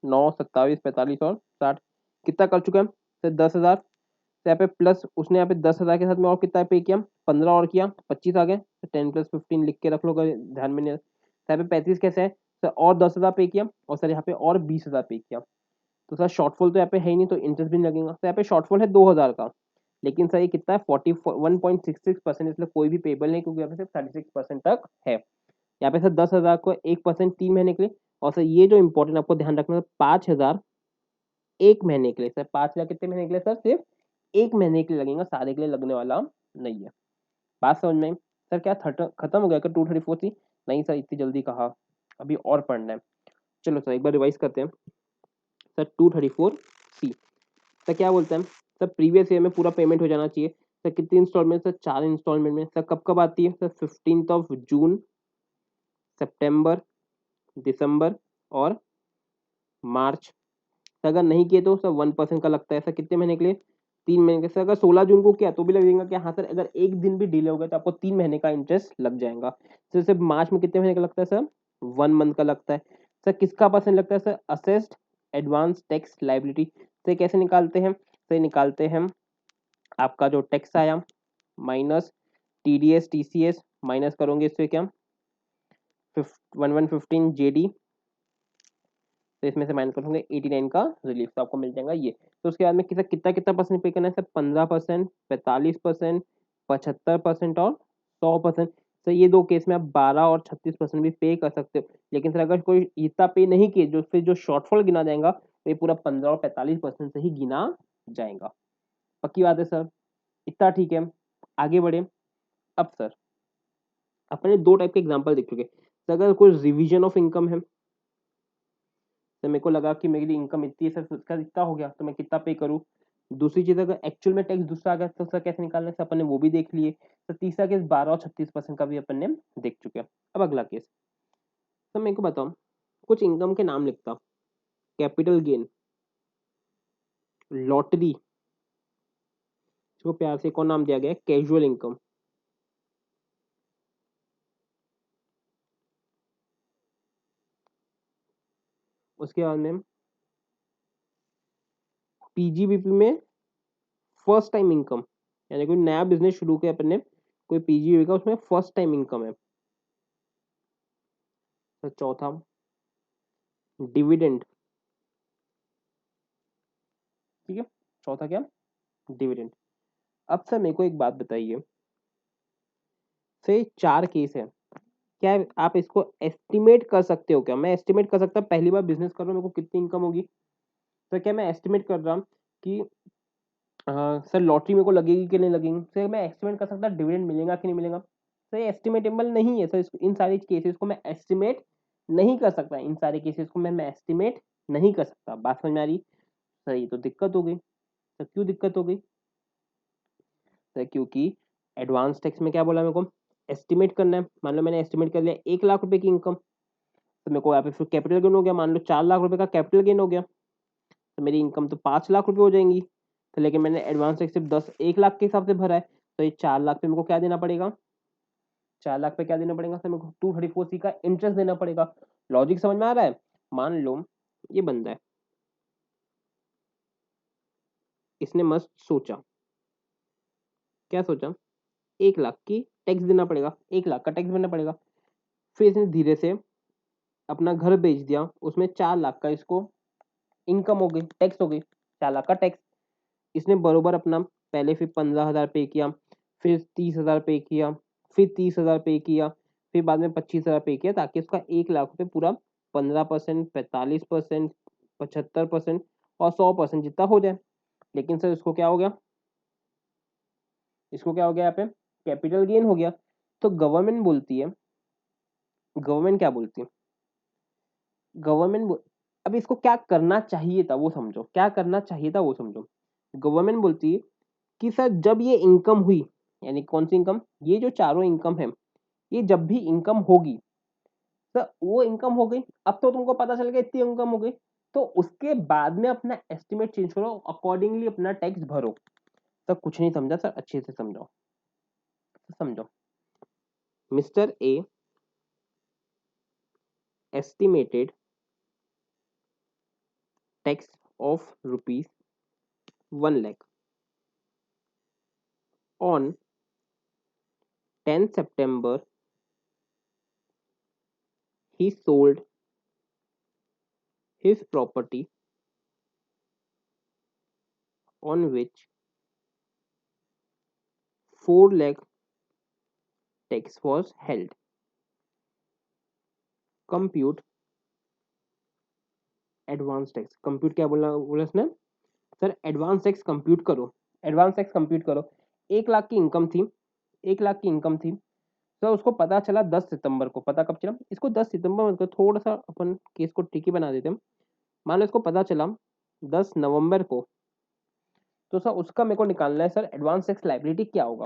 9, 27, 45 और 60। कितना कर चुके हम सर? 10,000। तो यहाँ पे प्लस उसने यहाँ पे 10,000 के साथ में और कितना पे किया? 15 और किया, 25 आ गए। तो 10 + 15 लिख के रख लो, अगर ध्यान में नहीं है। तो यहाँ पे 35 कैसे है सर? और 10,000 पे किया, और सर यहाँ पे और 20,000 पे किया। तो सर शॉर्टफॉल तो यहाँ पे है ही नहीं, तो इंटरेस्ट भी नहीं लगेगा। तो यहाँ पे शॉर्टफॉल है 2,000 का, लेकिन सर ये कितना है? 41.66%, इसलिए कोई भी पेबल नहीं, क्योंकि यहाँ पे सिर्फ 36% तक है। यहाँ पे सर 10,000 को 1% 3 महीने के लिए, और सर ये जो इंपॉर्टेंट आपको ध्यान रखना है, 5,000 1 महीने के लिए। सर 5,000 कितने महीने के लिए? सर सिर्फ 1 महीने के लिए लगेगा, सारे के लिए लगने वाला नहीं है। बात समझ में आई? सर क्या खत्म हो गया क्या 234C? नहीं सर, इतनी जल्दी कहा, अभी और पढ़ना है। चलो सर एक बार रिवाइज करते हैं। सर 234C सर क्या बोलते हैं? सर प्रीवियस ईयर में पूरा पेमेंट हो जाना चाहिए। सर कितनी इंस्टॉलमेंट? सर 4 इंस्टॉलमेंट में। सर कब कब आती है? सर 15 जून, सितंबर, दिसंबर और मार्च। सर अगर नहीं किए तो सर 1% का लगता है। सर कितने महीने के लिए? 3 महीने के। सर अगर 16 जून को किया तो भी लगेगा क्या? हाँ सर, अगर एक दिन भी डिले हो गया तो आपको 3 महीने का इंटरेस्ट लग जाएगा। सर सिर्फ मार्च में कितने महीने का लगता है? सर 1 मंथ का लगता है। सर किसका परसेंट लगता है? Sir assessed advance tax liability. तो कैसे निकालते हैं? तो निकालते हैं, आपका जो टैक्स आया माइनस TDS TCS, माइनस करोगे इससे क्या? 1115 JD, तो इसमें से माइनस करोगे 89 का रिलीफ, तो आपको मिल जाएगा ये। तो उसके बाद में कितना कितना कितना परसेंट पे करना है? सर 15%, 45%, 75% और 100%। सर ये दो केस में आप 12 और 36% भी पे कर सकते हो, लेकिन सर अगर कोई इतना पे नहीं किए, जो फिर जो शॉर्टफॉल गिना जाएगा तो ये पूरा 15 और 45% से ही गिना जाएगा। पक्की बात है सर? इतना ठीक है, आगे बढ़े। अब सर अपने दो टाइप के एग्जाम्पल देख चुके। सर अगर कोई रिविजन ऑफ इनकम है, तो मेरे को लगा कि मेरी इनकम इतनी है सर, उसका इतना हो गया तो मैं कितना पे करूँ। दूसरी चीज, अगर एक्चुअल में टैक्स दूसरा आ गया तो सर कैसे निकालना है? अपन ने वो भी देख लिए। तो तीसरा केस 12 और 36% का भी अपन ने देख चुके हैं। अब अगला केस, तो मेरे को बताओ, कुछ इनकम के नाम लिखता। कैपिटल गेन, लॉटरी, इसको प्यार से कौन नाम दिया गया है? Casual income. उसके बाद में PGBP में फर्स्ट टाइम इनकम, यानी कोई नया बिजनेस शुरू किया अपन ने, कोई PGBP का, उसमें फर्स्ट टाइम इनकम है। तो चौथा डिविडेंड, ठीक है, चौथा क्या? डिविडेंड। अब सर मेरे को एक बात बताइए, से 4 केस है, क्या आप इसको एस्टिमेट कर सकते हो? क्या मैं एस्टिमेट कर सकता? पहली बार बिजनेस कर रहा हूँ, मेरे को कितनी इनकम होगी? तो क्या मैं एस्टिमेट कर रहा हूँ कि सर लॉटरी मेरे को लगेगी कि नहीं लगेगी? सर मैं एस्टिमेट कर सकता डिविडेंड मिलेगा कि नहीं मिलेगा? सर ये एस्टिमेटेबल नहीं है सर, इन सारे केसेस को मैं एस्टिमेट नहीं कर सकता, इन सारे केसेस को मैं एस्टिमेट नहीं कर सकता। बात समझ में आ रही? सही, तो दिक्कत हो गई। सर क्यों दिक्कत हो गई? सर क्योंकि एडवांस टैक्स में क्या बोला मेरे को? एस्टिमेट करना है। मान लो मैंने एस्टिमेट कर लिया 1,00,000 रुपए की इनकम, तो मेरे को यहाँ पे फिर कैपिटल गेन हो गया, मान लो 4,00,000 रुपए का कैपिटल गेन हो गया, तो मेरी इनकम तो 5,00,000 रुपए हो जाएंगी। तो लेकिन मैंने एडवांस टैक्स सिर्फ 1,00,000 के हिसाब से भरा है, तो ये 4,00,000 पे मेरे को क्या देना पड़ेगा? 4,00,000 पे क्या देना पड़ेगा सर? मेरे को 234C का इंटरेस्ट देना पड़ेगा। लॉजिक समझ में आ रहा है? मान लो ये बंदा है, इसने मस्त सोचा, क्या सोचा? 1,00,000 की टैक्स देना पड़ेगा, 1,00,000 का टैक्स देना पड़ेगा। फिर इसने धीरे से अपना घर बेच दिया, उसमें 4,00,000 का इसको इनकम हो गई, टैक्स हो गई, 4,00,000 का टैक्स। इसने बरोबर अपना पहले फिर 15,000 पे किया, फिर 30,000 पे किया, फिर 30,000 पे किया, फिर बाद में 25,000 पे किया, ताकि उसका 1,00,000 रुपये पूरा 15%, 45%, 75% और 100% जितना हो जाए। लेकिन सर इसको क्या हो गया? इसको क्या हो गया? यहाँ पे कैपिटल गेन हो गया। तो गवर्नमेंट बोलती है, गवर्नमेंट क्या बोलती है? गवर्नमेंट अब इसको क्या करना चाहिए था वो समझो, क्या करना चाहिए था वो समझो। गवर्नमेंट बोलती है कि सर जब ये इनकम हुई, यानी कौन सी इनकम, ये जो चारों इनकम है, ये जब भी इनकम होगी तो वो इनकम हो गई। अब तो तुमको पता चल गया इतनी इनकम हो गई, तो उसके बाद में अपना एस्टिमेट चेंज करो, अकॉर्डिंगली अपना टैक्स भरो। तो कुछ नहीं समझा सर, अच्छे से समझाओ, समझो। Mister A estimated tax of rupees 1 lakh on 10 September. He sold his property on which 4 lakh tax was held. Compute advance tax. Compute क्या बोला बोला इसने सर, एडवांस टैक्स कंप्यूट करो। एडवांस टैक्स कंप्यूट करो। 1 लाख की इनकम थी, 1 लाख की income थी, तो उसको पता चला 10 सितंबर को। पता कब चला इसको? 10 सितंबर को। थोड़ा सा अपन केस को ट्रिकी बना देते हैं। मान लो इसको पता चला 10 नवंबर को, तो सर उसका मेरे को निकालना है सर एडवांस टैक्स लायबिलिटी क्या होगा।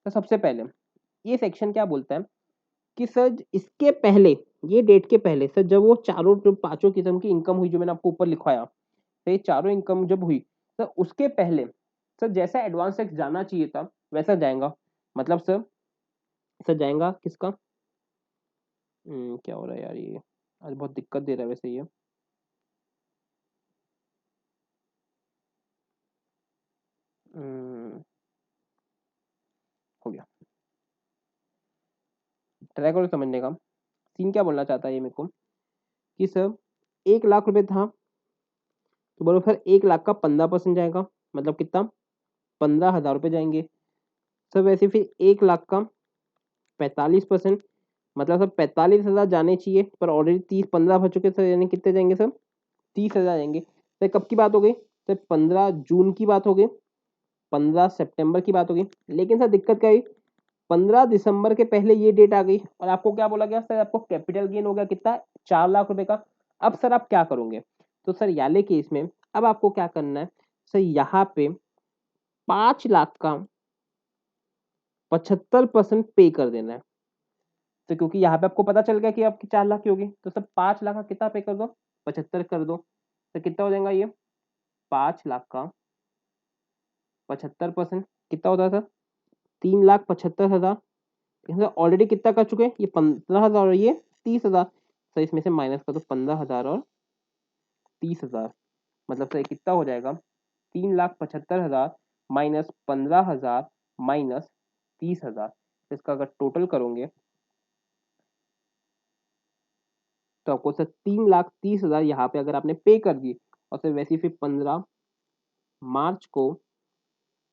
तो सबसे पहले ये सेक्शन क्या बोलता है कि सर इसके पहले, ये डेट के पहले सर, जब वो चारों जो पांचों किस्म की इनकम हुई जो मैंने आपको ऊपर लिखवाया, तो ये चारों इनकम जब हुई, सर उसके पहले सर जैसा एडवांस टैक्स जाना चाहिए था वैसा जाएगा। मतलब सर, सर जाएगा किसका, क्या हो रहा है यार, ये आज बहुत दिक्कत दे रहा है वैसे ये। हो गया, ट्राई करो समझने का। सीन क्या बोलना चाहता है ये मेरे को कि सर 1 लाख रुपए था, तो बोलो सर 1 लाख का 15% जाएगा, मतलब कितना, 15,000 रुपये जाएंगे। सर वैसे फिर 1 लाख का 45%, मतलब सर 45,000 जाने चाहिए, पर ऑलरेडी 30 15 बच चुके सर, यानी कितने जाएंगे सर, 30,000 जाएंगे। सर कब की बात हो गई सर, 15 जून की बात हो गई, 15 सितंबर की बात हो गई। लेकिन सर दिक्कत क्या हुई, 15 दिसंबर के पहले ये डेट आ गई, और आपको क्या बोला गया सर, आपको कैपिटल गेन हो गया कितना, 4 लाख रुपए का। अब सर आप क्या करोगे, तो सर याले केस में अब आपको क्या करना है सर, यहाँ पे 5 लाख का 75% पे कर देना है। तो क्योंकि यहाँ पे आपको पता चल गया कि आपकी 4 लाख की होगी, तो सर 5 लाख का कितना पे कर दो, 75 कर दो। तो कितना हो जाएगा ये, 5 लाख का 75% कितना होता है सर, 3,75,000। ऑलरेडी कितना कर चुके हैं, ये 15,000 और ये 30,000। सर इसमें से माइनस कर दो 15,000 और 30,000, मतलब सर कितना हो जाएगा, 3,75,000 माइनस 15,000 माइनस 30,000। इसका अगर टोटल करोगे तो आपको सर 3,30,000 यहाँ पे अगर आपने पे कर दिए, और सर वैसे ही फिर 15 मार्च को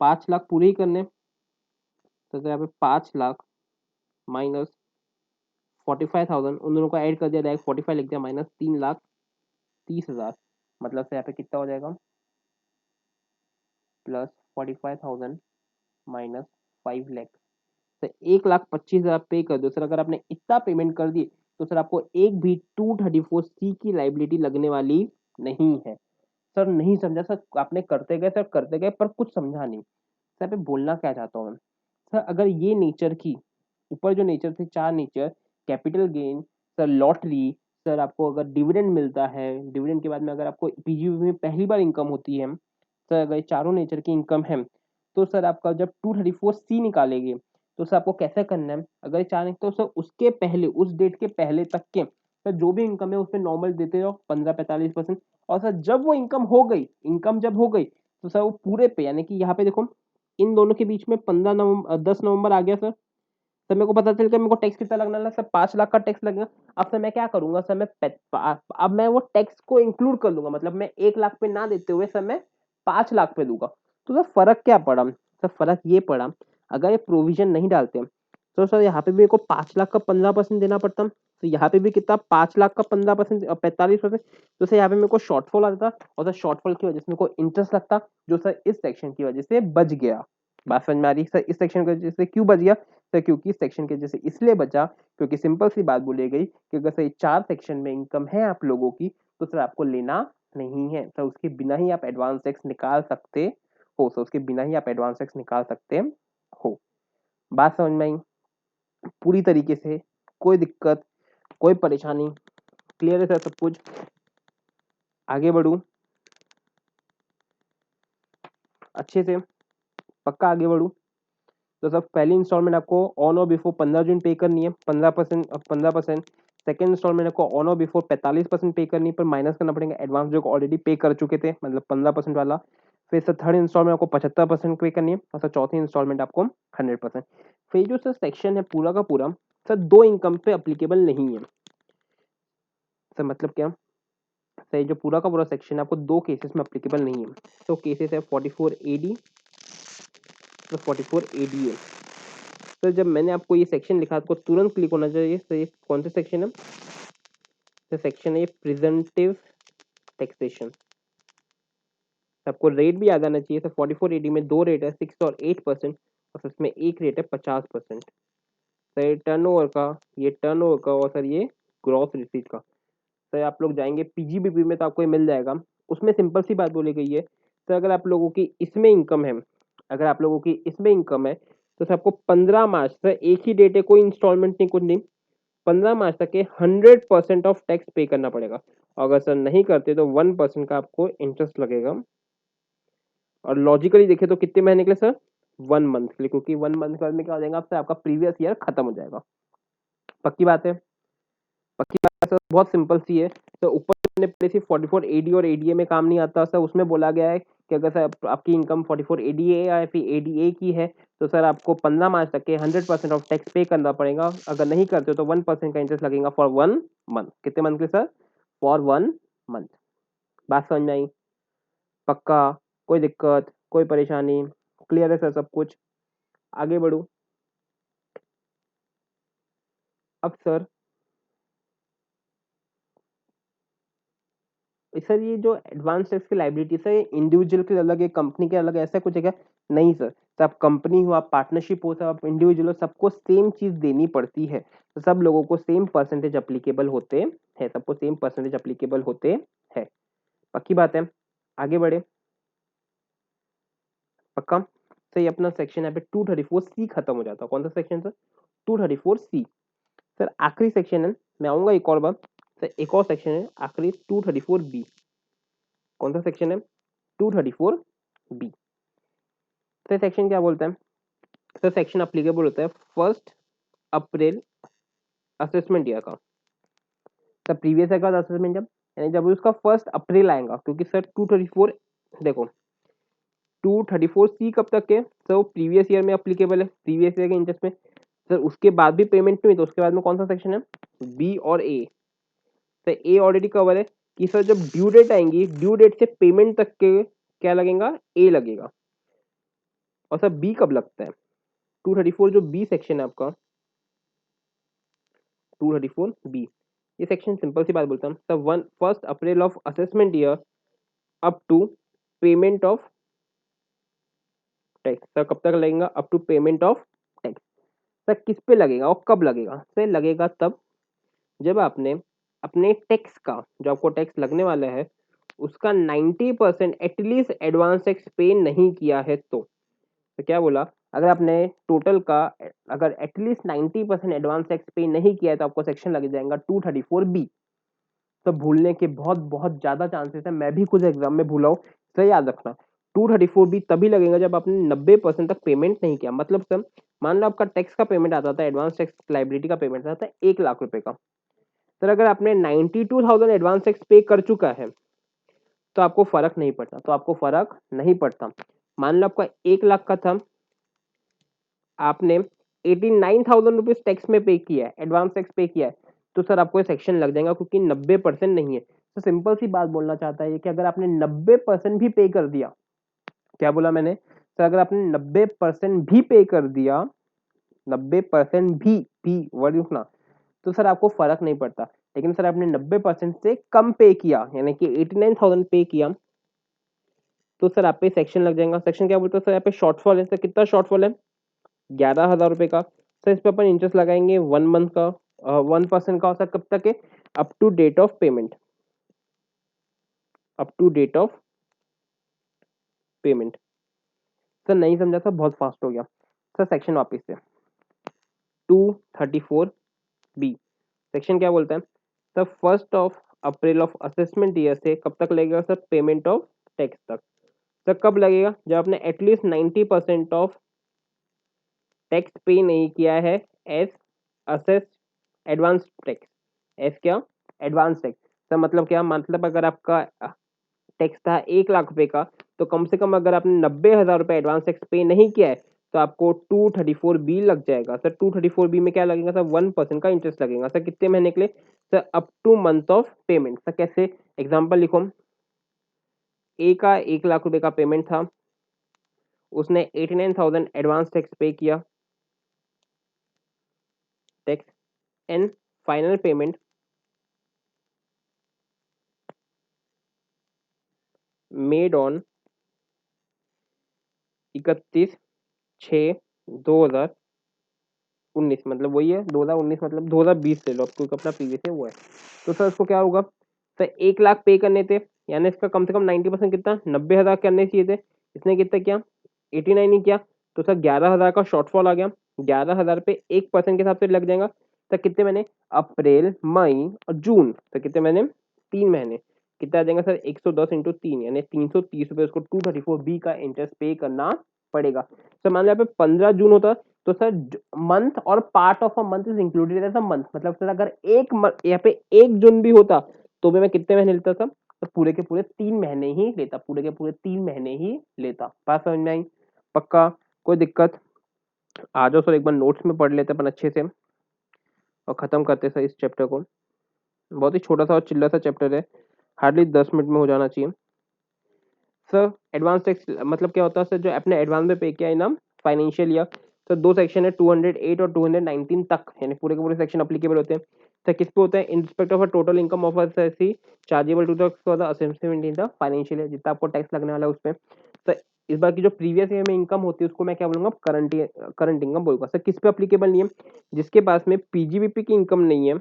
5 लाख पूरे ही करने, तो सर यहाँ पे 5 लाख माइनस 45,000, उन दोनों को ऐड कर दिया, डायरेक्ट 45 लिख दिया, माइनस 3,30,000। मतलब से यहाँ पे कितना हो जाएगा, प्लस 45,000 माइनस 5 लाख। तो 1,25,000 पे कर दो सर। अगर आपने इतना पेमेंट कर दी तो सर आपको एक भी 234C की लाइबिलिटी लगने वाली नहीं है। सर नहीं समझा सर, आपने करते गए सर, करते गए, पर कुछ समझा नहीं सर। पे बोलना क्या चाहता हूँ मैं सर, अगर ये नेचर की ऊपर जो नेचर थे, चार nature, capital gain sir, lottery sir, आपको अगर डिविडेंड मिलता है, डिविडेंड के बाद में अगर आपको पीजीवी में पहली बार इनकम होती है सर, अगर ये चारों नेचर की इनकम है, तो सर आपका जब 234C निकालेंगे तो सर आपको कैसे करना है, अगर चाहें तो सर उसके पहले, उस डेट के पहले तक के सर जो भी इनकम है उसमें नॉर्मल देते रहो 15-45%। और सर जब वो इनकम हो गई, इनकम जब हो गई, तो सर वो पूरे पे, यानी कि यहाँ पे देखो इन दोनों के बीच में 15 नवंबर 10 नवंबर आ गया सर। सर मेरे को पता चल गया मेरे को टैक्स कितना लगना है सर, 5 लाख का टैक्स लगेगा। अब सर मैं क्या करूंगा सर, अब मैं वो टैक्स को इंक्लूड कर लूंगा, मतलब मैं 1 लाख पे ना देते हुए सर मैं 5 लाख पे दूंगा। तो सर फर्क क्या पड़ा सर, फर्क ये पड़ा, अगर ये प्रोविजन नहीं डालते तो सर यहाँ पे भी मेरे को 5 लाख का 15% देना पड़ता, तो यहाँ पे भी कितना, 5 लाख का 15%, 45%। तो सर यहाँ पे मेरे को शॉर्टफॉल आता, और सर शॉर्टफॉल की वजह से मेरे को इंटरेस्ट लगता, जो सर इस सेक्शन की वजह से बच गया। बात समझ में आ रही सर, इस सेक्शन की वजह से क्यों बच गया सर, क्योंकि इस सेक्शन की वजह से इसलिए बचा क्योंकि सिंपल सी बात बोली गई कि अगर सर 4 सेक्शन में इनकम है आप लोगों की, तो सर आपको लेना नहीं है सर, उसके बिना ही आप एडवांस टैक्स निकाल सकते हो सर, उसके बिना ही आप एडवांस टैक्स निकाल सकते हो। बात समझ में आई पूरी तरीके से? कोई दिक्कत, कोई परेशानी? क्लियर है सर सब कुछ? आगे बढ़ूं अच्छे से? पक्का आगे बढ़ूं? तो सब पहली इंस्टॉलमेंट आपको ऑन और बिफोर 15 जून पे करनी है 15%। सेकेंड इंस्टॉलमेंट आपको ऑन और बिफोर 45% पे करनी है, पर माइनस करना पड़ेगा एडवांस जो ऑलरेडी पे कर चुके थे, मतलब 15% वाला। फिर सर थर्ड इंस्टॉलमेंट आपको 75% पे करनी है, और सर चौथी इंस्टॉलमेंट आपको 100%। फिर जो सर सेक्शन है पूरा का पूरा सर दो इनकम पे अप्लीकेबल नहीं है। सर मतलब क्या? सर जो पूरा का पूरा सेक्शन है आपको दो केसेस में अप्लीकेबल नहीं है। तो केसेस है 44AD प्लस 44ADA। तो जब मैंने आपको ये सेक्शन लिखा आपको तुरंत क्लिक होना चाहिए। तो ये कौन सा सेक्शन है? तो सेक्शन है ये प्रिजेंटिव टैक्सेशन। आपको रेट भी याद आना चाहिए। तो 44AD में दो रेट है 6 और 8%, और इसमें एक रेट है 50%। सर ये टर्नओवर का, ये टर्नओवर का, और सर ये ग्रॉस रिसीट का। सर आप लोग जाएंगे पीजीबीपी में तो आपको ये मिल जाएगा। उसमें सिंपल सी बात बोली गई है सर, अगर आप लोगों की इसमें इनकम है, अगर आप लोगों की इसमें इनकम है तो सर आपको 15 मार्च, सर एक ही डेट है, कोई इंस्टॉलमेंट नहीं, कुछ नहीं, 15 मार्च तक के 100% ऑफ टैक्स पे करना पड़ेगा। अगर सर नहीं करते तो 1% का आपको इंटरेस्ट लगेगा। और लॉजिकली देखे तो कितने महीने के लिए सर? 1 मंथ के लिए, क्योंकि 1 मंथ के बाद में क्या हो जाएगा आपसे, आपका प्रीवियस ईयर खत्म हो जाएगा। पक्की बात है? पक्की बात है सर, बहुत सिंपल सी है। तो ऊपर मैंने पहले से 44AD और ADA में काम नहीं आता सर, उसमें बोला गया है कि अगर सर आपकी इनकम 44ADA या फिर ADA की है तो सर आपको 15 मार्च तक के 100% ऑफ टैक्स पे करना पड़ेगा। अगर नहीं करते तो 1% का इंटरेस्ट लगेगा फॉर 1 मंथ। कितने मंथ के सर? For 1 month. बात समझ में आई? पक्का? कोई दिक्कत, कोई परेशानी? क्लियर है सर सब कुछ? आगे बढ़ू अब सर। सर ये जो एडवांस टैक्स की लाइबिलिटी है इंडिविजुअल के अलग है, कंपनी के अलग है, ऐसा कुछ है क्या? नहीं सर, तो आप कंपनी हो, आप पार्टनरशिप हो, सब आप इंडिविजुअल हो, सबको सेम चीज देनी पड़ती है। तो सब लोगों को सेम परसेंटेज अप्लीकेबल होते हैं, सबको सेम परसेंटेज अप्लीकेबल होते हैं। पक्की बात है? आगे बढ़े? पक्का? सही। अपना सेक्शन यहाँ पे 234C खत्म हो जाता है। कौन सा सेक्शन सर? 234C। सर आखिरी सेक्शन है, मैं आऊंगा एक और बार। सर एक और सेक्शन है आखिरी, 234B। कौन सा सेक्शन है? 234B। सर सेक्शन क्या बोलता है? सर सेक्शन अप्लीकेबल होता है 1 अप्रैल असेसमेंट ईयर का। सर प्रीवियस ईयर का असेसमेंट जब, यानी जब उसका 1 अप्रैल आएगा, क्योंकि सर 234, देखो 234C कब तक है सर? वो प्रीवियस ईयर में अप्लीकेबल है, प्रीवियस ईयर के इंटरेस्ट में। सर उसके बाद भी पेमेंट नहीं हुई तो उसके बाद में कौन सा सेक्शन है? बी और ए। सर ए ऑलरेडी कवर है कि सर जब ड्यू डेट आएंगी, ड्यू डेट से पेमेंट तक के क्या लगेगा? ए लगेगा। और सर बी कब लगता है? 234 जो बी सेक्शन है आपका, 234B, ये सेक्शन सिंपल सी बात बोलता हूँ sir, 1 April of assessment year up to payment of tax. Sir कब तक लगेगा? Up to payment of tax. Sir किस पे लगेगा और कब लगेगा? सर लगेगा तब जब आपने अपने टैक्स का, जो आपको टैक्स लगने वाला है, उसका 90% एटलीस्ट एडवांस टैक्स पे नहीं किया है तो क्या बोला? अगर आपने टोटल का, अगर एटलीस्ट 90% एडवांस टैक्स पे नहीं किया है तो आपको सेक्शन लग जाएगा 234B। तो भूलने के बहुत बहुत ज्यादा चांसेस है, मैं भी कुछ एग्जाम में भूला हूँ। सर याद रखना 234B तभी लगेगा जब आपने 90% तक पेमेंट नहीं किया। मतलब सर मान लो आपका टैक्स का पेमेंट आता था, एडवांस टैक्स लाइबिलिटी का पेमेंट आता था 1 लाख रुपए का। सर अगर आपने 92,000 एडवांस टैक्स पे कर चुका है तो आपको फर्क नहीं पड़ता, तो आपको फर्क नहीं पड़ता। मान लो आपका 1 लाख का था, आपने 89,000 रुपीज टैक्स में पे किया है, एडवांस टैक्स पे किया है, तो सर आपको सेक्शन लग जाएगा, क्योंकि 90% नहीं है। तो सिंपल सी बात बोलना चाहता है कि अगर आपने 90% भी पे कर दिया, क्या बोला मैंने सर? अगर आपने 90% भी पे कर दिया, 90% भी वर्ड लिखना, तो सर आपको फर्क नहीं पड़ता। लेकिन सर आपने 90% से कम पे किया, यानी कि 89,000 पे किया, तो सर आप पे सेक्शन लग जाएगा। सेक्शन क्या बोलते हैं सर? यहाँ पे शॉर्टफॉल है। सर कितना शॉर्टफॉल है? 11,000 रुपए का। सर इस पे अपन इंटरेस्ट लगाएंगे 1 मंथ का, 1% का। सर कब तक है? Up to date of payment, up to date of payment. Sir नहीं समझा सर, बहुत फास्ट हो गया। सर सेक्शन वापस से, 234B। सेक्शन क्या बोलता है सर, 1 ऑफ असेसमेंट ईयर से कब तक लगेगा सर, पेमेंट ऑफ टैक्स तक। सर कब लगेगा, जब आपने एटलीस्ट 90% ऑफ टैक्स पे नहीं किया है as assess advance tax. As क्या, एडवांस टैक्स। सर मतलब क्या, मतलब अगर आपका टैक्स था 1 लाख रुपए का, तो कम से कम अगर आपने 90,000 रुपये एडवांस टैक्स पे नहीं किया है तो आपको 234B लग जाएगा। सर 234B में क्या लगेगा सर, 1% का इंटरेस्ट लगेगा। सर कितने महीने के लिए sir, up two month of payment. Sir कैसे, एग्जाम्पल लिखो, ए का 1 लाख रुपए का पेमेंट था, उसने 89,000 एडवांस टैक्स पे किया, tax and final payment made on 31/6/2019, मतलब वही है 2019, मतलब 2020 ले लो अब, क्योंकि अपना प्रीवियस है वो है। तो सर उसको क्या होगा सर, 1 लाख पे करने थे, यानी इसका कम से कम 90% कितना, 90,000 करने चाहिए थे, इसने कितना किया, 89 ही किया। तो सर 11,000 का शॉर्टफॉल आ गया। 11,000 पे 1% के हिसाब से लग जाएगा। सर कितने महीने, अप्रैल मई और जून। सर कितने महीने, 3 महीने। कितना आ जाएगा सर, 110 इंटू 3 यानी 330 रुपये उसको 234B का इंटरेस्ट पे करना पड़ेगा। सर मान लो यहाँ पे 15 जून होता तो सर मंथ और part of a month is included as a month, मतलब सर अगर यहाँ पे 1 जून भी होता तो भी मैं कितने महीने लेता सर, तो पूरे के पूरे 3 महीने ही लेता, पूरे के पूरे 3 महीने ही लेता। बात समझ में आई, पक्का, कोई दिक्कत। आ जाओ सर एक बार नोट्स में पढ़ लेते अपन अच्छे से और खत्म करते सर इस चैप्टर को। बहुत ही छोटा सा और चिल्ला सा चैप्टर है, हार्डली 10 मिनट में हो जाना चाहिए। सर एडवांस टैक्स मतलब क्या होता है सर, जो अपने एडवांस में पे किया है ना फाइनेंशियल ईयर। सर 2 सेक्शन है, 208 और 219 तक, यानी पूरे के पूरे सेक्शन अप्लीकेबल होते हैं। सर किस पे होता है, in respect of a total income of assessee chargeable to the assessment in the financial year, जितना आपको टैक्स लगने वाला है उस पर। सर इस बार की जो प्रीवियस ईयर में इनकम होती है उसको मैं क्या बोलूंगा, करंट इनकम बोलूंगा। सर किस पे अप्लीकेबल नहीं है, जिसके पास में पीजीबीपी की इनकम नहीं है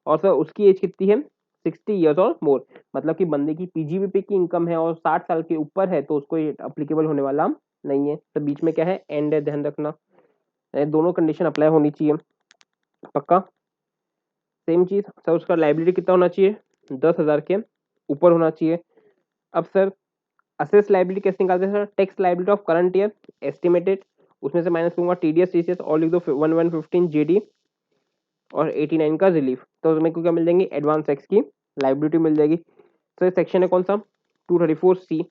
और सर उसकी एज कितनी है, 60 ईयर्स और मोर, मतलब कि बंदे की पीजीबीपी की इनकम है और 60 साल के ऊपर है तो उसको ये अप्लीकेबल होने वाला नहीं है। तो बीच में क्या है, एंड है, ध्यान रखना। ये दोनों कंडीशन अप्लाई होनी चाहिए, पक्का। सेम चीज सर, उसका लाइबिलिटी कितना होना चाहिए, 10,000 के ऊपर होना चाहिए। अब सर असेस लाइबिलिटी कैसे निकालते हैं sir, tax liability of current year estimated, उसमें से माइनस करूंगा टीडीएस टीसीएस और लिख दो 1115 जेडी और 89 का रिलीफ, तो मेरे को क्या मिल जाएंगी, एडवांस टैक्स की लाइबिलिटी मिल जाएगी। तो ये सेक्शन है कौन सा, 234C।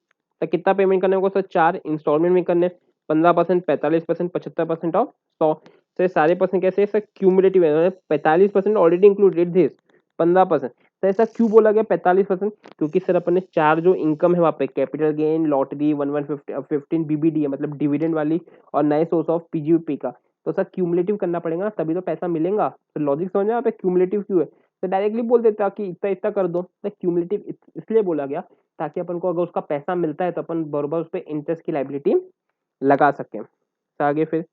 तो कितना पेमेंट करने को सर, 4 इंस्टॉलमेंट में करने, 15%, 45%, 75% ऑफ 100। तो ये सारे परसेंट कैसे है सर, क्यूमुलेटिव है, 45% ऑलरेडी इंक्लूडेड दिस 15%। तो ऐसा क्यों बोला गया 45%, क्योंकि सर अपन ने 4 जो इनकम है वहाँ पे, कैपिटल गेन, लॉटरी, 1115 बीबीडी है मतलब डिविडेंड वाली, और नए सोर्स ऑफ पीजीपी का, तो सर क्यूमुलेटिव करना पड़ेगा तभी तो पैसा मिलेगा। तो लॉजिक समझ में यहाँ पे क्यूमुलेटिव क्यों है, तो डायरेक्टली बोल देता कि इतना इतना कर दो। तो क्यूमुलेटिव इसलिए बोला गया ताकि अपन को अगर उसका पैसा मिलता है तो अपन बराबर उस पर इंटरेस्ट की लाइबिलिटी लगा सकें। तो आगे फिर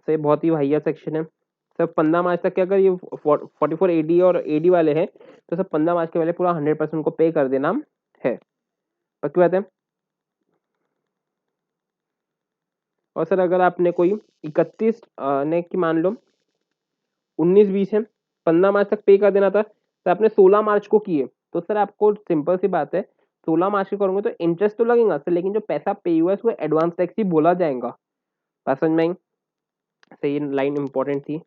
से बहुत ही वाहिया सेक्शन है सर, 15 मार्च तक के अगर ये 44 AD और AD वाले हैं तो सर 15 मार्च के पहले पूरा 100% को पे कर देना है, पक्की बात है। और सर अगर आपने कोई 31 ने की मान लो 19-20 है, 15 मार्च तक पे कर देना था, तो आपने 16 मार्च को किए, तो सर आपको सिंपल सी बात है, 16 मार्च को करोगे तो इंटरेस्ट तो लगेगा सर, लेकिन जो पैसा पे हुआ है उसको एडवांस टैक्स ही बोला जाएगा। बात समझ में आई, सर ये लाइन इंपॉर्टेंट थी।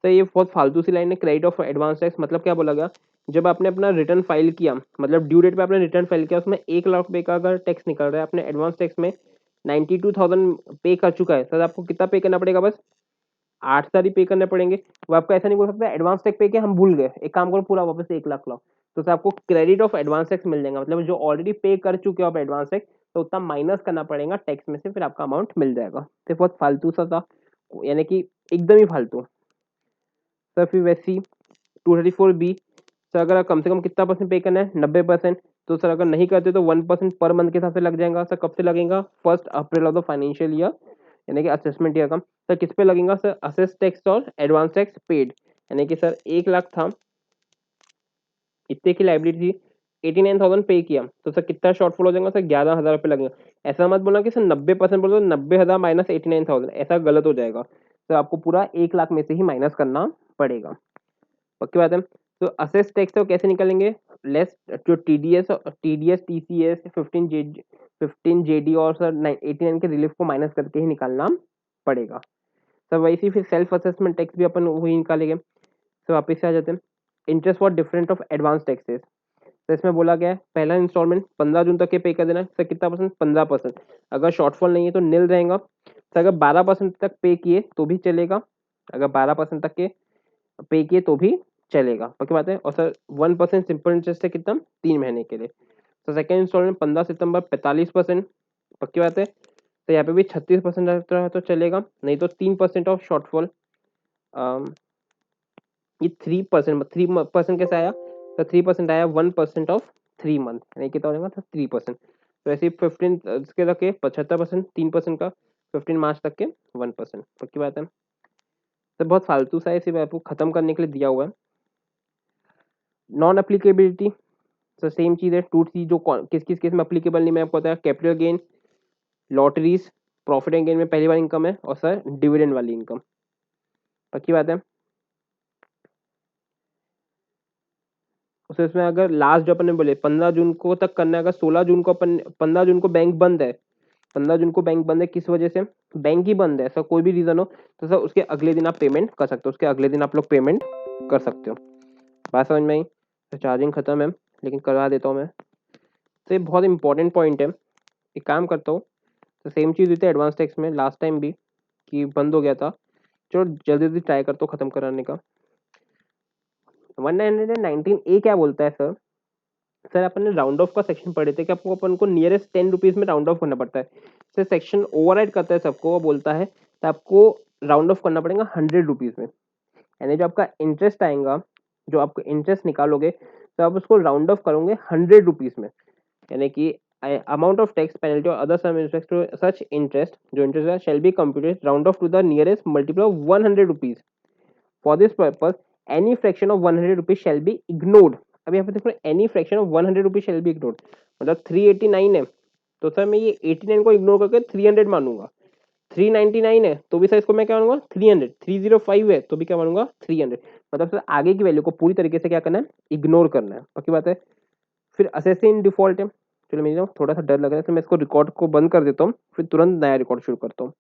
सर ये बहुत फालतू सी लाइन है, क्रेडिट ऑफ एडवांस टैक्स मतलब क्या बोला गया, जब आपने अपना रिटर्न फाइल किया, मतलब ड्यू डेट पे आपने रिटर्न फाइल किया, उसमें 1 लाख रुपए का अगर टैक्स निकल रहा है, आपने एडवांस टैक्स में 92,000 पे कर चुका है, सर आपको कितना पे करना पड़ेगा, बस 8 साल ही पे करने पड़ेंगे। वो आपको ऐसा नहीं बोल सकता एडवांस टैक्स पे किया हम भूल गए, एक काम करो पूरा वापस से 1 लाख लाओ, तो सर आपको क्रेडिट ऑफ एडवांस टैक्स मिल जाएगा, मतलब जो ऑलरेडी पे कर चुके हो आप एडवांस टैक्स, तो उतना माइनस करना पड़ेगा टैक्स में से, फिर आपका अमाउंट मिल जाएगा। तो बहुत फालतू सा था, यानी कि एकदम ही फालतू। सर फिर वैसी 234B, सर अगर कम से कम कितना परसेंट पे करना है, 90%। तो सर अगर नहीं करते तो 1% पर मंथ के हिसाब से लग जाएगा। सर कब से लगेगा, 1 April of the financial year, यानी कि असेसमेंट ईयर का। सर किस पे लगेगा सर, असेस टैक्स और एडवांस टैक्स पेड, यानी कि सर 1 लाख था, इतने की लाइबिलिटी थी, 89,000 पे किया तो सर कितना शॉर्टफॉल हो जाएगा सर, 11,000 रुपये लगेगा। ऐसा मत बोलना कि सर 90% बोलो, 90,000 माइनस 89,000, ऐसा गलत हो जाएगा। तो आपको पूरा 1 लाख में से ही माइनस करना पड़ेगा। पक्की बात है। तो असेस टैक्स तो कैसे निकालेंगे, लेस जो टीडीएस टीसीएस 15 जेडी और सर 89 के रिलीफ को माइनस करके ही निकालना पड़ेगा। सर वैसे ही फिर सेल्फ असेसमेंट टैक्स भी अपन वही निकालेंगे। तो वापस से आ जाते हैं, interest for different of advance taxes. तो इसमें बोला गया है पहला इंस्टॉलमेंट 15 जून तक के पे कर देना है। सर कितना परसेंट, 15%। अगर शॉर्टफॉल नहीं है तो नील रहेगा। सर अगर 12% तक पे किए तो भी चलेगा, अगर 12% तक के पे किए तो भी चलेगा। पक्की बात है। और सर 1% सिंपल इंटरेस्ट है कितना, 3 महीने के लिए। तो सेकेंड इंस्टॉलमेंट 15 सितंबर 45%। पक्की बात है। तो यहाँ पे भी 36% रहता है तो चलेगा, नहीं तो 3% ऑफ शॉर्टफॉल। ये 3% कैसे आया, तो 3% आया 1% ऑफ 3 मंथ, यानी कितना हो जाएगा 3%। तो ऐसे 15 इसके तक के 75%, 3% का 15 मार्च तक के 1%। पक्की बात है। तो बहुत फालतू सा है, सिर्फ आपको खत्म करने के लिए दिया हुआ है। नॉन अप्लीकेबिलिटी, तो सेम चीज है, टू सी जो किस किस केस में अप्लीकेबल नहीं, मैं आपको बताया, capital gain, lotteries, profit and gain में पहली बार इनकम है, और सर डिविडेंड वाली इनकम। पक्की बात है। उसे इसमें अगर लास्ट जो अपन ने बोले 15 जून को तक करना है, अगर 16 जून को अपन 15 जून को बैंक बंद है, 15 जून को बैंक बंद है, किस वजह से बैंक ही बंद है, सर कोई भी रीजन हो तो सर उसके अगले दिन आप पेमेंट कर सकते हो, उसके अगले दिन आप लोग पेमेंट कर सकते हो। बात समझ में आई। तो चार्जिंग खत्म है लेकिन करवा देता हूँ मैं। तो ये बहुत इंपॉर्टेंट पॉइंट है। एक काम करता हूँ, तो सेम चीज़ हुई थी एडवांस टैक्स में लास्ट टाइम भी कि बंद हो गया था। चलो जल्दी जल्दी ट्राई करता हूँ खत्म कराने का। 119 ए क्या बोलता है सर, सर अपन ने राउंड ऑफ का सेक्शन पढ़े थे कि आपको अपन को नियरेस्ट 10 रुपीज में राउंड ऑफ करना पड़ता है। सर सेक्शन ओवरराइड करता है सबको, वो बोलता है तो आपको राउंड ऑफ करना पड़ेगा 100 रुपीज में। यानी जो आपका इंटरेस्ट आएगा, जो आपको इंटरेस्ट निकालोगे तो आप उसको राउंड ऑफ करोगे 100 रुपीज में। यानी कि अमाउंट ऑफ टैक्स पेनल्टी और other sum interest to such interest, जो इंटरेस्ट है shall be computed round off to the nearest multiple of 100 rupees. For this purpose any fraction of 100 rupees shall be ignored. अब यहाँ पे देखो, any fraction of 100 rupees shall be ignored, मतलब 389 है तो sir मैं ये 89 को इग्नोर करके 300 मानूंगा। 399 है तो भी सर इसको मैं क्या मानूंगा 300। 305 है तो भी क्या मानूंगा 300। मतलब सर आगे की वैल्यू को पूरी तरीके से क्या करना है, इग्नोर करना है। पक्की बात है। फिर असेसिंग डिफॉल्ट है। चलो मेरे थोड़ा सा डर लग रहा है तो मैं इसको रिकॉर्ड को बंद कर देता हूँ, फिर तुरंत नया रिकॉर्ड शुरू करता हूँ।